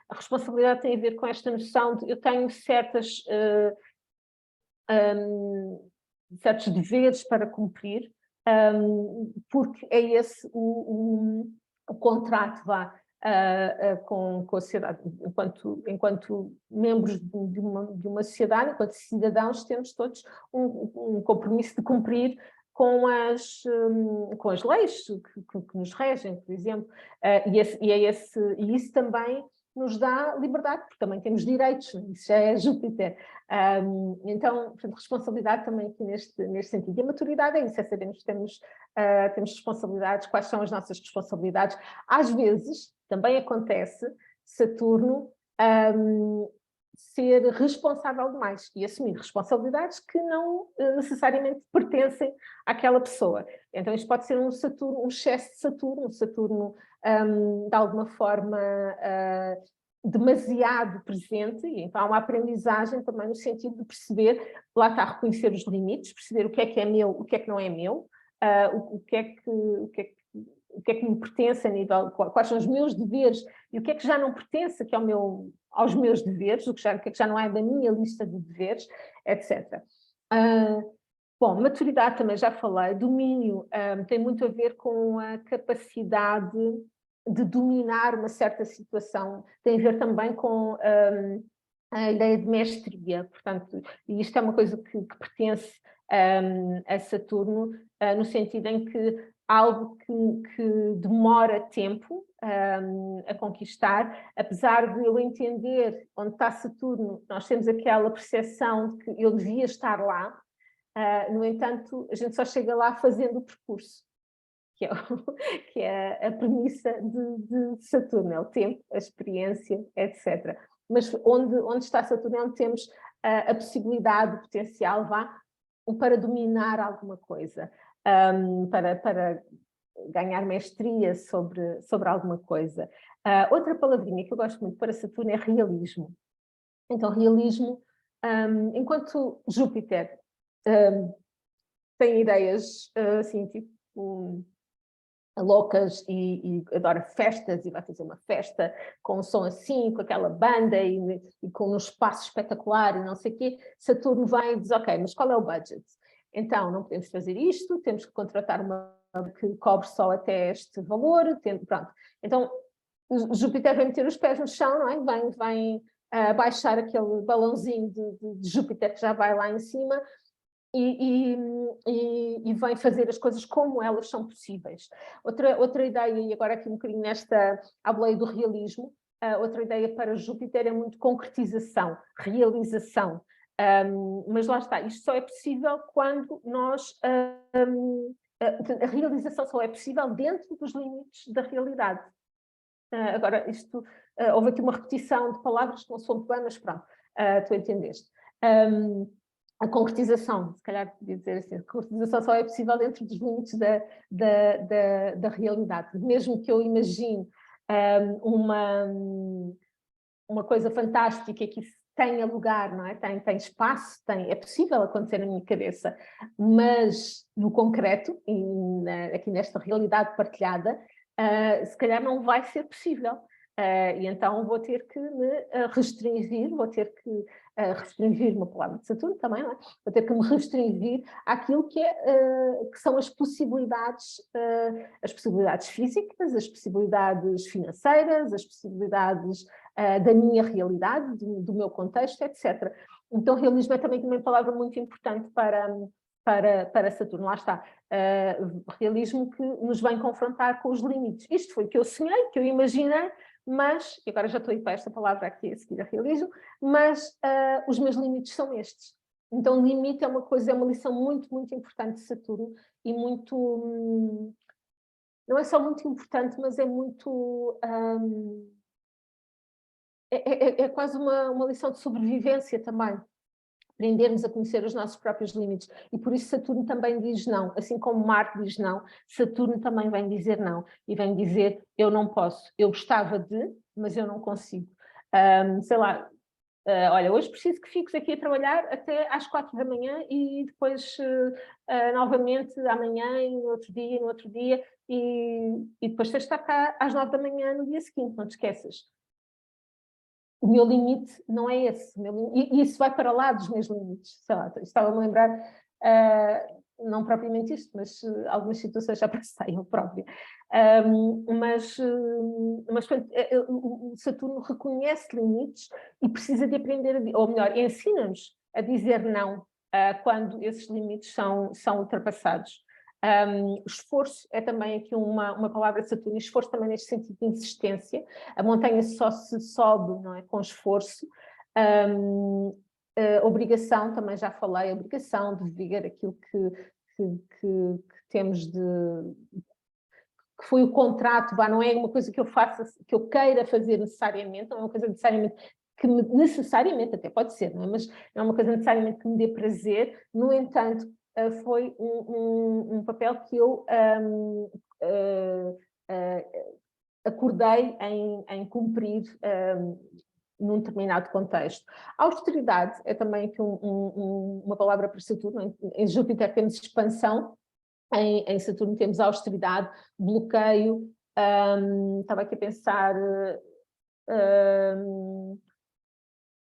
[SPEAKER 1] a responsabilidade tem a ver com esta noção de eu tenho certos deveres para cumprir, porque é esse o contrato com a sociedade. Enquanto membros de uma sociedade, enquanto cidadãos, temos todos um compromisso de cumprir com as leis que nos regem, por exemplo, e isso também nos dá liberdade, porque também temos direitos, isso já é Júpiter. Então, portanto, responsabilidade também aqui neste sentido. E a maturidade é isso, é sabermos que temos responsabilidades, quais são as nossas responsabilidades. Às vezes, também acontece Saturno ser responsável demais e assumir responsabilidades que não necessariamente pertencem àquela pessoa. Então isto pode ser um excesso de Saturno de alguma forma demasiado presente, e então há uma aprendizagem também no sentido de perceber, lá está, reconhecer os limites, perceber o que é meu, o que é que não é meu, o que é que me pertence a nível, quais são os meus deveres e o que é que já não pertence aqui aos meus deveres, o que é que já não é da minha lista de deveres, etc. Bom, maturidade também já falei, domínio tem muito a ver com a capacidade de dominar uma certa situação, tem a ver também com a ideia de mestria, portanto, e isto é uma coisa que pertence a Saturno, no sentido em que algo que demora tempo a conquistar, apesar de eu entender onde está Saturno, nós temos aquela percepção de que eu devia estar lá, no entanto, a gente só chega lá fazendo o percurso, que é a premissa de Saturno, é o tempo, a experiência, etc. Mas onde está Saturno é onde temos a possibilidade, o potencial, para dominar alguma coisa. Para ganhar mestria sobre alguma coisa. Outra palavrinha que eu gosto muito para Saturno é realismo. Então, realismo, enquanto Júpiter tem ideias assim, tipo loucas e adora festas e vai fazer uma festa com um som assim, com aquela banda e com um espaço espetacular e não sei o quê, Saturno vai e diz, ok, mas qual é o budget? Então, não podemos fazer isto, temos que contratar uma que cobre só até este valor, pronto. Então, Júpiter vai meter os pés no chão, não é? Vai baixar aquele balãozinho de Júpiter que já vai lá em cima e vem fazer as coisas como elas são possíveis. Outra ideia, e agora aqui um bocadinho à boleia do realismo, outra ideia para Júpiter é muito concretização, realização. Mas lá está, isto só é possível quando nós... a realização só é possível dentro dos limites da realidade. Agora, houve aqui uma repetição de palavras que não são bem, mas pronto, tu entendeste. A concretização, se calhar podia dizer assim, a concretização só é possível dentro dos limites da realidade. Mesmo que eu imagine uma coisa fantástica que isso tenha lugar, não é? Tem espaço, é possível acontecer na minha cabeça, mas no concreto, aqui nesta realidade partilhada, se calhar não vai ser possível. E então vou ter que me restringir, vou ter que restringir uma palavra de Saturno também, não é? Vou ter que me restringir àquilo que são as possibilidades físicas, as possibilidades financeiras, as possibilidades da minha realidade, do meu contexto, etc. Então, realismo é também uma palavra muito importante para Saturno, lá está. Realismo que nos vem confrontar com os limites. Isto foi o que eu sonhei, que eu imaginei, mas, e agora já estou a ir para esta palavra aqui a seguir a realismo, mas os meus limites são estes. Então, limite é uma lição muito, muito importante de Saturno e muito... não é só muito importante, mas é muito... é quase uma lição de sobrevivência também. Aprendermos a conhecer os nossos próprios limites. E por isso Saturno também diz não. Assim como Marte diz não, Saturno também vem dizer não. E vem dizer, eu não posso. Eu gostava de, mas eu não consigo. Sei lá, olha, hoje preciso que fiques aqui a trabalhar até às 4 da manhã e depois novamente amanhã e no outro dia e depois tens de estar cá às 9 da manhã no dia seguinte, não te esqueças. O meu limite não é esse, e isso vai para lá dos meus limites. Sei lá, estava-me a lembrar, não propriamente isto, mas algumas situações já passei eu própria. Mas o Saturno reconhece limites e precisa de aprender, ou melhor, ensina-nos a dizer não quando esses limites são ultrapassados. Esforço é também aqui uma palavra de Saturno, esforço também neste sentido de insistência. A montanha só se sobe, não é, com esforço. Obrigação, também já falei, obrigação de viver aquilo que temos que foi o contrato, não é uma coisa que eu faça, que eu queira fazer necessariamente, não é uma coisa necessariamente necessariamente, até pode ser, não é? Mas não é uma coisa necessariamente que me dê prazer, no entanto, foi um papel que eu acordei em cumprir num determinado contexto. A austeridade é também aqui uma palavra para Saturno. Em Júpiter temos expansão, em Saturno temos austeridade, bloqueio. Estava aqui a pensar...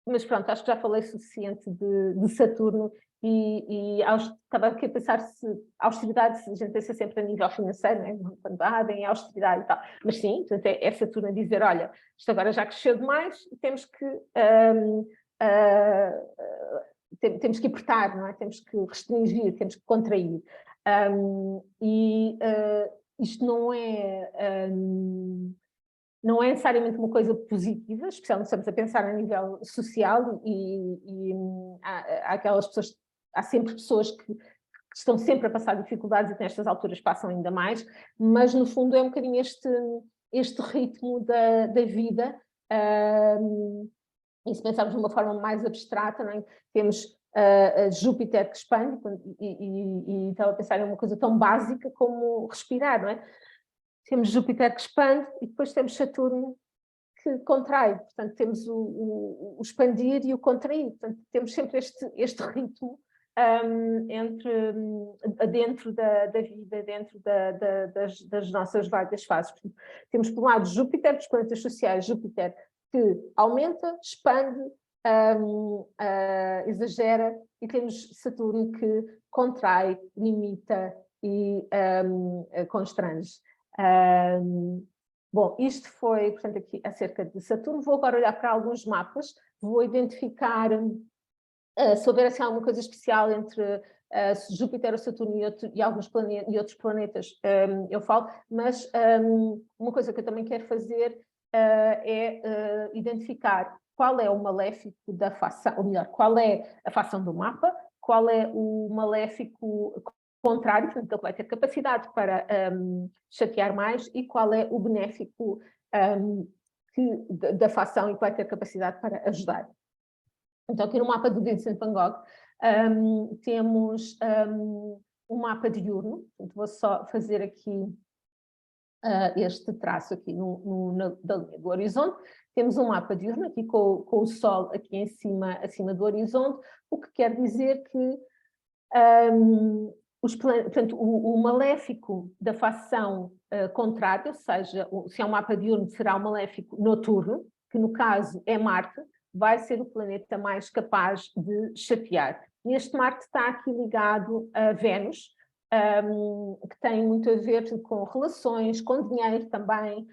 [SPEAKER 1] mas pronto, acho que já falei suficiente de Saturno e estava aqui a pensar se a austeridade, a gente pensa sempre a nível financeiro, né? Quando tem austeridade e tal, mas sim, portanto, é Saturno a dizer, olha, isto agora já cresceu demais e temos que apertar, não é? Temos que restringir, temos que contrair. Isto não é necessariamente uma coisa positiva, especialmente se estamos a pensar a nível social e há aquelas pessoas, há sempre pessoas que estão sempre a passar dificuldades e que nestas alturas passam ainda mais, mas no fundo é um bocadinho este ritmo da vida, e se pensarmos de uma forma mais abstrata, não é? Temos Júpiter que expande e estava a pensar em uma coisa tão básica como respirar, não é? Temos Júpiter que expande e depois temos Saturno que contrai. Portanto, temos o expandir e o contrair. Portanto, temos sempre este ritmo dentro da vida, dentro das nossas várias fases. Portanto, temos, por um lado, Júpiter, dos planetas sociais, Júpiter que aumenta, expande, exagera, e temos Saturno que contrai, limita e constrange. Bom, isto foi, portanto, aqui acerca de Saturno. Vou agora olhar para alguns mapas, vou identificar se houver assim, alguma coisa especial entre Júpiter ou Saturno e outros planetas, eu falo, mas uma coisa que eu também quero fazer é identificar qual é o maléfico da fação, ou melhor, qual é a fação do mapa, qual é o maléfico contrário, portanto, ele vai ter capacidade para chatear mais, e qual é o benéfico da fação e que vai ter capacidade para ajudar. Então, aqui no mapa do Vincent van Gogh, temos um mapa diurno, portanto, vou só fazer aqui este traço aqui da linha do horizonte. Temos um mapa diurno aqui com o Sol aqui em cima, acima do horizonte, o que quer dizer que portanto, o maléfico da fação contrária, ou seja, se é um mapa diurno, será um maléfico noturno, que no caso é Marte, vai ser o planeta mais capaz de chatear. Este Marte está aqui ligado a Vênus, que tem muito a ver com relações, com dinheiro também,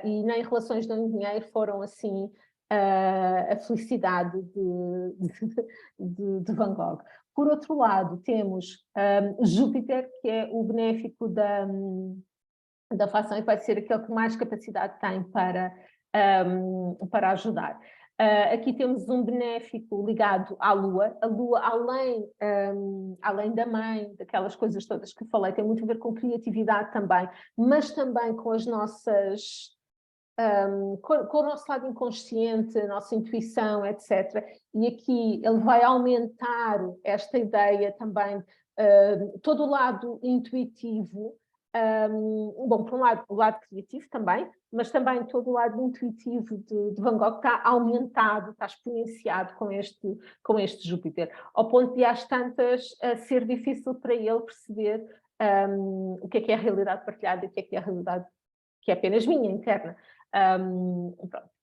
[SPEAKER 1] e nem relações nem dinheiro foram assim a felicidade de Van Gogh. Por outro lado, temos Júpiter, que é o benéfico da fação e vai ser aquele que mais capacidade tem para ajudar. Aqui temos um benéfico ligado à Lua. A Lua, além da mãe, daquelas coisas todas que falei, tem muito a ver com criatividade também, mas também com as nossas... com o nosso lado inconsciente, a nossa intuição, etc. E aqui ele vai aumentar esta ideia também, todo o lado intuitivo, bom, por um lado, o lado criativo também, mas também todo o lado intuitivo de Van Gogh está aumentado, está exponenciado com este Júpiter, ao ponto de às tantas ser difícil para ele perceber o que é a realidade partilhada e o que é a realidade que é apenas minha, interna.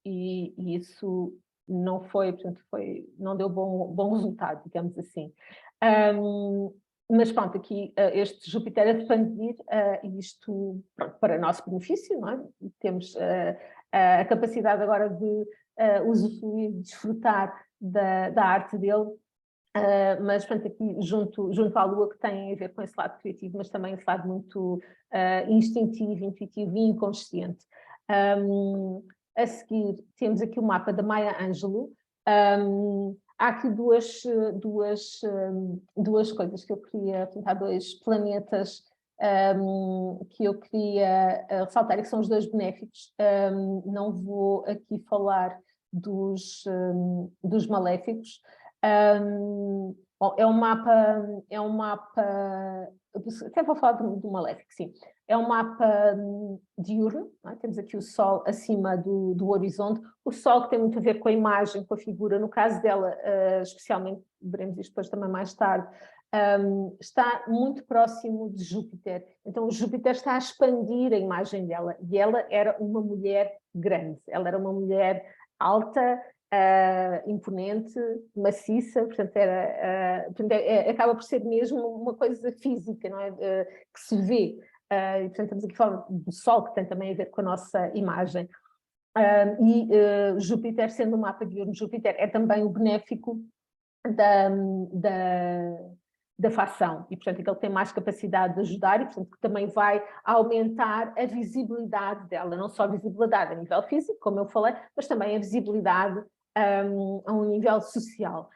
[SPEAKER 1] E isso não foi, portanto, não deu bom resultado, digamos assim. Mas pronto, aqui este Júpiter a expandir, isto pronto, para nosso benefício, não é? Temos a capacidade agora de usufruir, desfrutar da arte dele, mas pronto, aqui junto à Lua, que tem a ver com esse lado criativo, mas também esse lado muito instintivo, intuitivo e inconsciente. A seguir, temos aqui o mapa da Maya Angelou. Há aqui duas coisas que eu queria apontar, dois planetas que eu queria ressaltar, e que são os dois benéficos. Não vou aqui falar dos maléficos. Bom, é um mapa, até vou falar do maléfico, sim. É um mapa diurno, não é? Temos aqui o Sol acima do horizonte, o Sol que tem muito a ver com a imagem, com a figura, no caso dela, especialmente, veremos isto depois também mais tarde, está muito próximo de Júpiter, então o Júpiter está a expandir a imagem dela, e ela era uma mulher grande, ela era uma mulher alta, imponente, maciça, portanto, acaba por ser mesmo uma coisa física, não é? Que se vê. E, portanto, temos aqui a forma do Sol, que tem também a ver com a nossa imagem. Júpiter, sendo um mapa diurno, Júpiter é também o benéfico da fação, e portanto ele tem mais capacidade de ajudar e portanto que também vai aumentar a visibilidade dela, não só a visibilidade a nível físico, como eu falei, mas também a visibilidade a um nível social.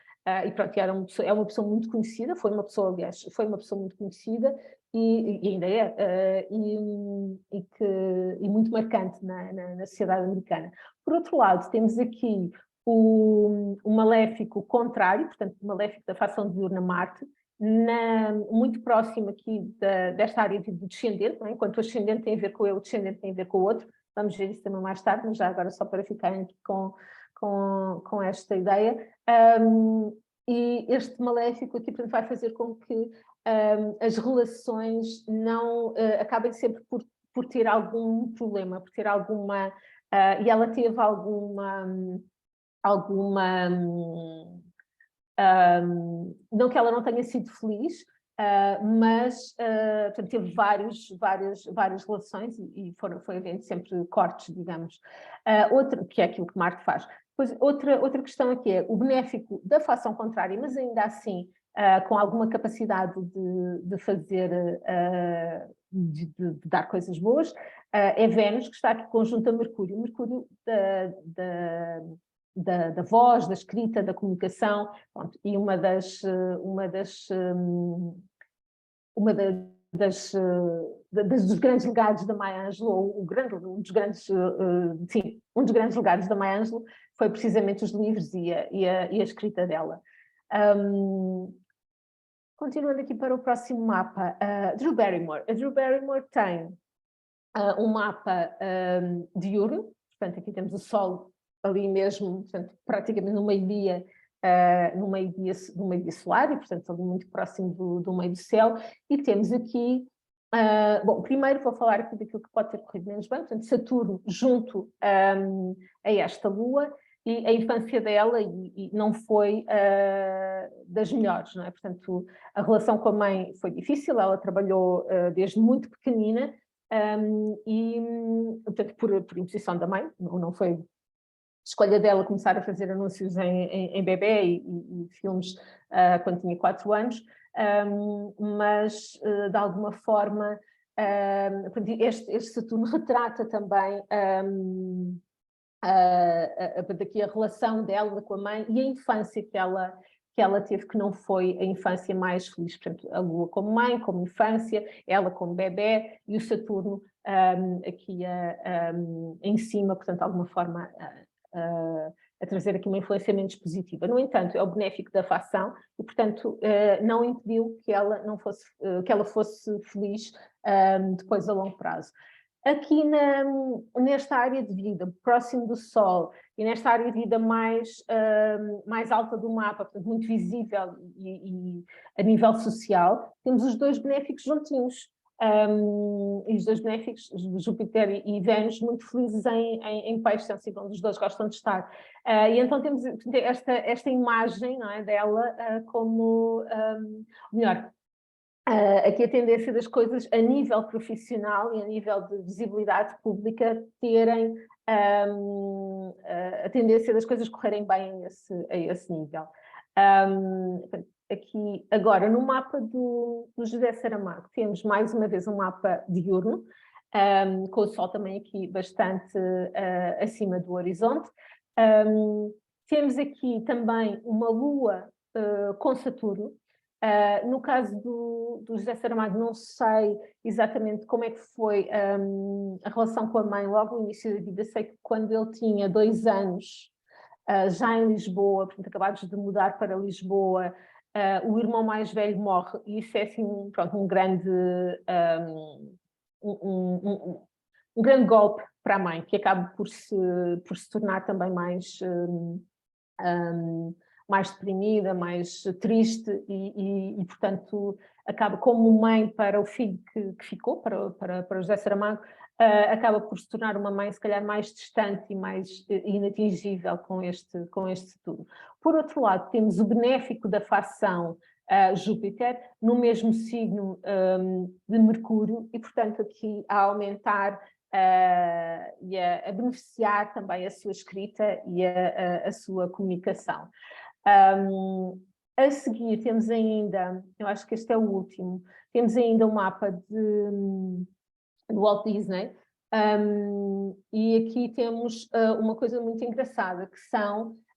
[SPEAKER 1] E pronto, é uma pessoa muito conhecida, foi uma pessoa, aliás, foi uma pessoa muito conhecida e ainda é, e muito marcante na sociedade americana. Por outro lado, temos aqui o maléfico contrário, portanto, o maléfico da fação diurna Marte, muito próximo aqui desta área do descendente, não é? Enquanto o ascendente tem a ver com eu, o descendente tem a ver com o outro. Vamos ver isso também mais tarde, mas já agora só para ficarem aqui com esta ideia. E este maléfico aqui, portanto, vai fazer com que as relações não acabem sempre por ter algum problema, por ter alguma... e ela teve alguma não que ela não tenha sido feliz, mas portanto, teve várias relações e foi havendo sempre cortes, digamos. Outra, que é aquilo que Marte faz. Depois, outra questão aqui é o benéfico da fação contrária, mas ainda assim com alguma capacidade de fazer, de dar coisas boas, é Vênus, que está aqui conjunto a Mercúrio. Mercúrio da voz, da escrita, da comunicação, pronto, e dos grandes legados da Maya Angelou, um dos grandes legados da Maya Angelou foi precisamente os livros e a escrita dela. Continuando aqui para o próximo mapa, Drew Barrymore. A Drew Barrymore tem um mapa diurno, portanto aqui temos o Sol ali mesmo, portanto, praticamente no meio-dia, no meio-dia solar, e portanto ali muito próximo do meio do céu, e temos aqui, bom, primeiro vou falar aqui daquilo que pode ter corrido menos bem, portanto Saturno junto a esta Lua, e a infância dela e não foi das melhores, não é? Portanto, a relação com a mãe foi difícil, ela trabalhou desde muito pequenina, e, portanto, por imposição da mãe, não foi escolha dela começar a fazer anúncios em bebé e filmes quando tinha 4 anos, mas de alguma forma este Saturno retrata também daqui a relação dela com a mãe e a infância que ela teve, que não foi a infância mais feliz. Portanto, a Lua como mãe, como infância, ela como bebé e o Saturno aqui em cima, portanto, de alguma forma a trazer aqui uma influência menos positiva. No entanto, é o benéfico da facção e, portanto, não impediu que ela fosse feliz depois a longo prazo. Aqui nesta área de vida, próximo do Sol, e nesta área de vida mais alta do mapa, portanto, muito visível e a nível social, temos os dois benéficos juntinhos. E os dois benéficos, Júpiter e Vênus, muito felizes em peixes, onde os dois gostam de estar. E então temos esta imagem, não é, dela como, melhor, aqui a tendência das coisas a nível profissional e a nível de visibilidade pública terem a tendência das coisas correrem bem a esse nível. Aqui, agora, no mapa do José Saramago, temos mais uma vez um mapa diurno, com o Sol também aqui bastante acima do horizonte. Temos aqui também uma Lua com Saturno. No caso do José Saramago, não sei exatamente como é que foi a relação com a mãe logo no início da vida. Sei que quando ele tinha 2 anos, já em Lisboa, portanto, acabados de mudar para Lisboa, o irmão mais velho morre, e isso é assim, pronto, um grande golpe para a mãe, que acaba por se tornar também mais deprimida, mais triste e, portanto, acaba como mãe para o filho que ficou, para José Saramago, acaba por se tornar uma mãe, se calhar, mais distante e mais inatingível com este Saturno. Por outro lado, temos o benéfico da facção Júpiter, no mesmo signo de Mercúrio, e, portanto, aqui a aumentar e a beneficiar também a sua escrita e a sua comunicação. A seguir temos ainda, eu acho que este é o último, temos ainda um mapa do Walt Disney, e aqui temos uma coisa muito engraçada, que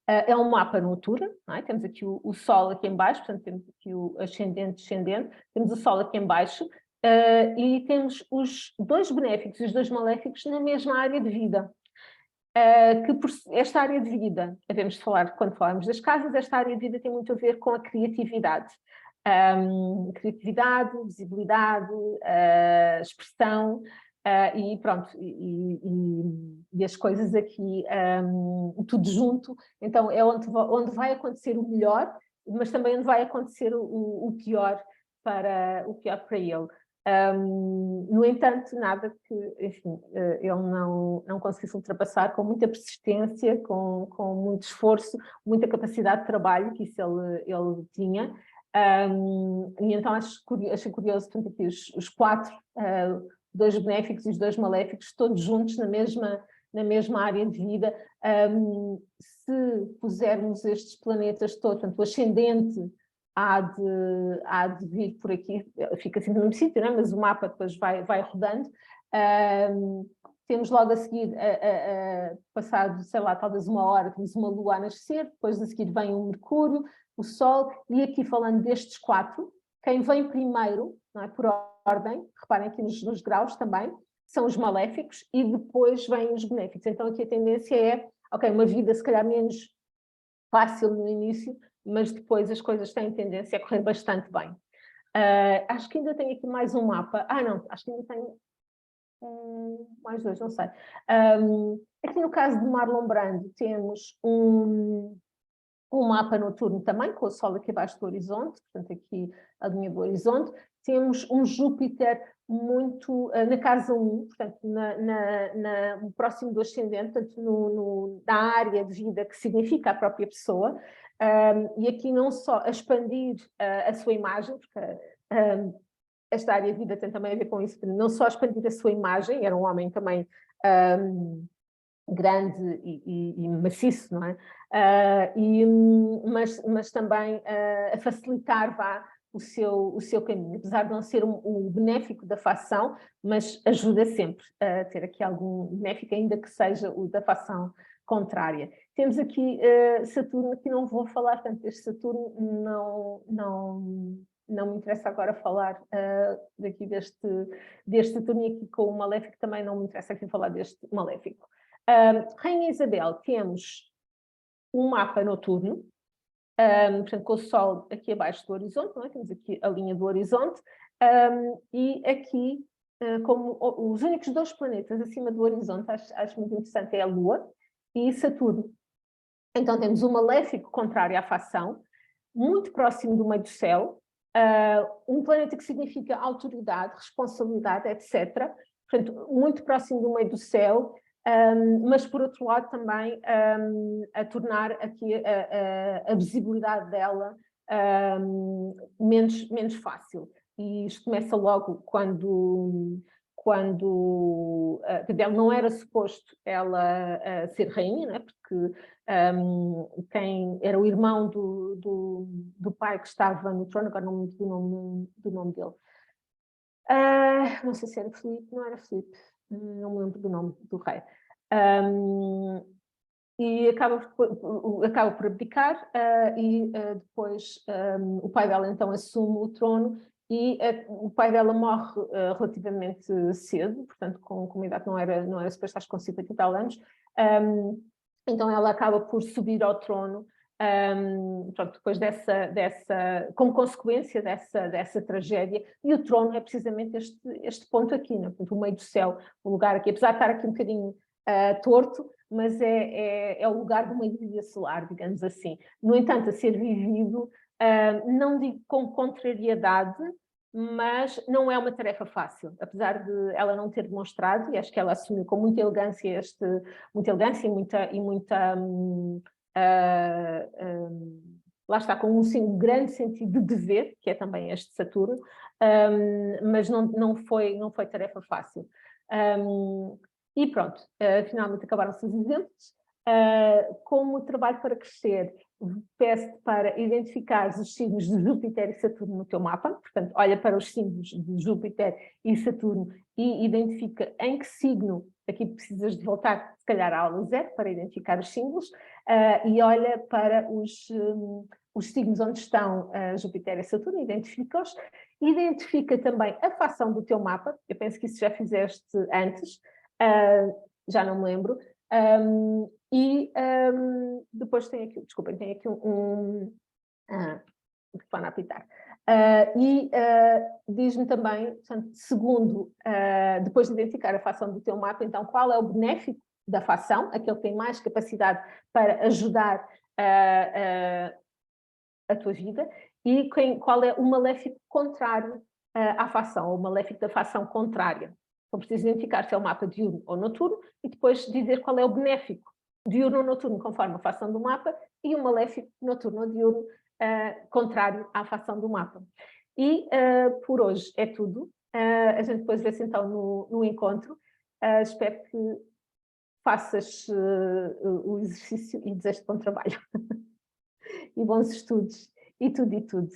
[SPEAKER 1] é um mapa noturno, não é? Temos aqui o Sol aqui em baixo, portanto temos aqui o ascendente, descendente, temos o Sol aqui em baixo, e temos os dois benéficos e os dois maléficos na mesma área de vida. Que por esta área de vida, devemos falar, quando falamos das casas, esta área de vida tem muito a ver com a criatividade. Criatividade, visibilidade, expressão, e pronto, e as coisas aqui, tudo junto. Então é onde vai acontecer o melhor, mas também onde vai acontecer o pior para ele. No entanto, nada que, enfim, ele não conseguisse ultrapassar, com muita persistência, com muito esforço, muita capacidade de trabalho, que isso ele tinha. E então achei curioso, portanto, aqui os 4, dois benéficos e os dois maléficos, todos juntos na mesma área de vida. Se pusermos estes planetas todos, portanto, o ascendente há de vir por aqui, fica sempre no mesmo sítio, não é? Mas o mapa depois vai rodando. Temos logo a seguir, passado, sei lá, talvez 1 hora, temos uma Lua a nascer, depois a seguir vem o Mercúrio, o Sol, e aqui falando destes 4, quem vem primeiro, não é, por ordem, reparem aqui nos graus também, são os maléficos, e depois vêm os benéficos. Então aqui a tendência é, ok, uma vida se calhar menos fácil no início, mas depois as coisas têm tendência a correr bastante bem. Acho que ainda tenho aqui mais um mapa. Não, acho que ainda tenho mais dois, não sei. Aqui no caso de Marlon Brando temos um mapa noturno também, com o Sol aqui abaixo do horizonte, portanto aqui a linha do horizonte. Temos um Júpiter muito na casa 1, portanto próximo do ascendente, portanto na área de vida que significa a própria pessoa, e aqui não só a expandir a sua imagem, porque esta área de vida tem também a ver com isso, não só a expandir a sua imagem, era um homem também grande e maciço, não é? Mas também a facilitar o seu caminho, apesar de não ser o benéfico da facção, mas ajuda sempre a ter aqui algum benéfico, ainda que seja o da facção contrária. Temos aqui Saturno, que não vou falar tanto deste Saturno, não me interessa agora falar daqui deste Saturno, e aqui com o Maléfico também não me interessa aqui falar deste Maléfico. Rainha Isabel, temos um mapa noturno, portanto, com o Sol aqui abaixo do horizonte, não é? Temos aqui a linha do horizonte, e aqui, como os únicos dois planetas acima do horizonte, acho muito interessante, é a Lua e Saturno. Então temos um Maléfico contrário à facção, muito próximo do meio do céu, um planeta que significa autoridade, responsabilidade, etc. Portanto, muito próximo do meio do céu, mas por outro lado também a tornar aqui a visibilidade dela menos fácil. E isto começa logo quando não era suposto ela ser rainha, não é? Porque quem era o irmão do pai que estava no trono, agora não me lembro do nome dele. Não sei se era Filipe, não era Filipe, não me lembro do nome do rei. E acaba por abdicar, e depois o pai dela então assume o trono, e o pai dela morre relativamente cedo, portanto com uma idade que não era suposto, acho que com 50 e tal anos. Então ela acaba por subir ao trono, pronto, depois como consequência dessa tragédia, e o trono é precisamente este ponto aqui, né? Portanto, o meio do céu, o lugar aqui, apesar de estar aqui um bocadinho torto, mas é o lugar de uma ilha solar, digamos assim. No entanto, a ser vivido, não digo com contrariedade, mas não é uma tarefa fácil, apesar de ela não ter demonstrado, e acho que ela assumiu com muita elegância e muita lá está, com um grande sentido de dever, que é também este Saturno, mas não foi tarefa fácil. E pronto, finalmente acabaram-se os exemplos. Como trabalho para crescer, peço-te para identificar os signos de Júpiter e Saturno no teu mapa, portanto, olha para os signos de Júpiter e Saturno e identifica em que signo, aqui precisas de voltar, se calhar, à aula 0 para identificar os símbolos, e olha para os signos onde estão Júpiter e Saturno, identifica-os, identifica também a fação do teu mapa, eu penso que isso já fizeste antes, já não me lembro, depois tem aqui, desculpem, tem aqui um telefone a apitar. Diz-me também, portanto, segundo, depois de identificar a fação do teu mapa, então qual é o benéfico da fação, aquele que tem mais capacidade para ajudar a tua vida, e qual é o maléfico contrário à fação, ou o maléfico da fação contrária. Então preciso identificar se é o mapa diurno ou noturno, e depois dizer qual é o benéfico diurno ou noturno, conforme a fação do mapa, e o maléfico noturno ou diurno contrário à fação do mapa. E por hoje é tudo. A gente depois vê-se então no encontro. Espero que faças o exercício e desejo-te bom trabalho. E bons estudos. E tudo.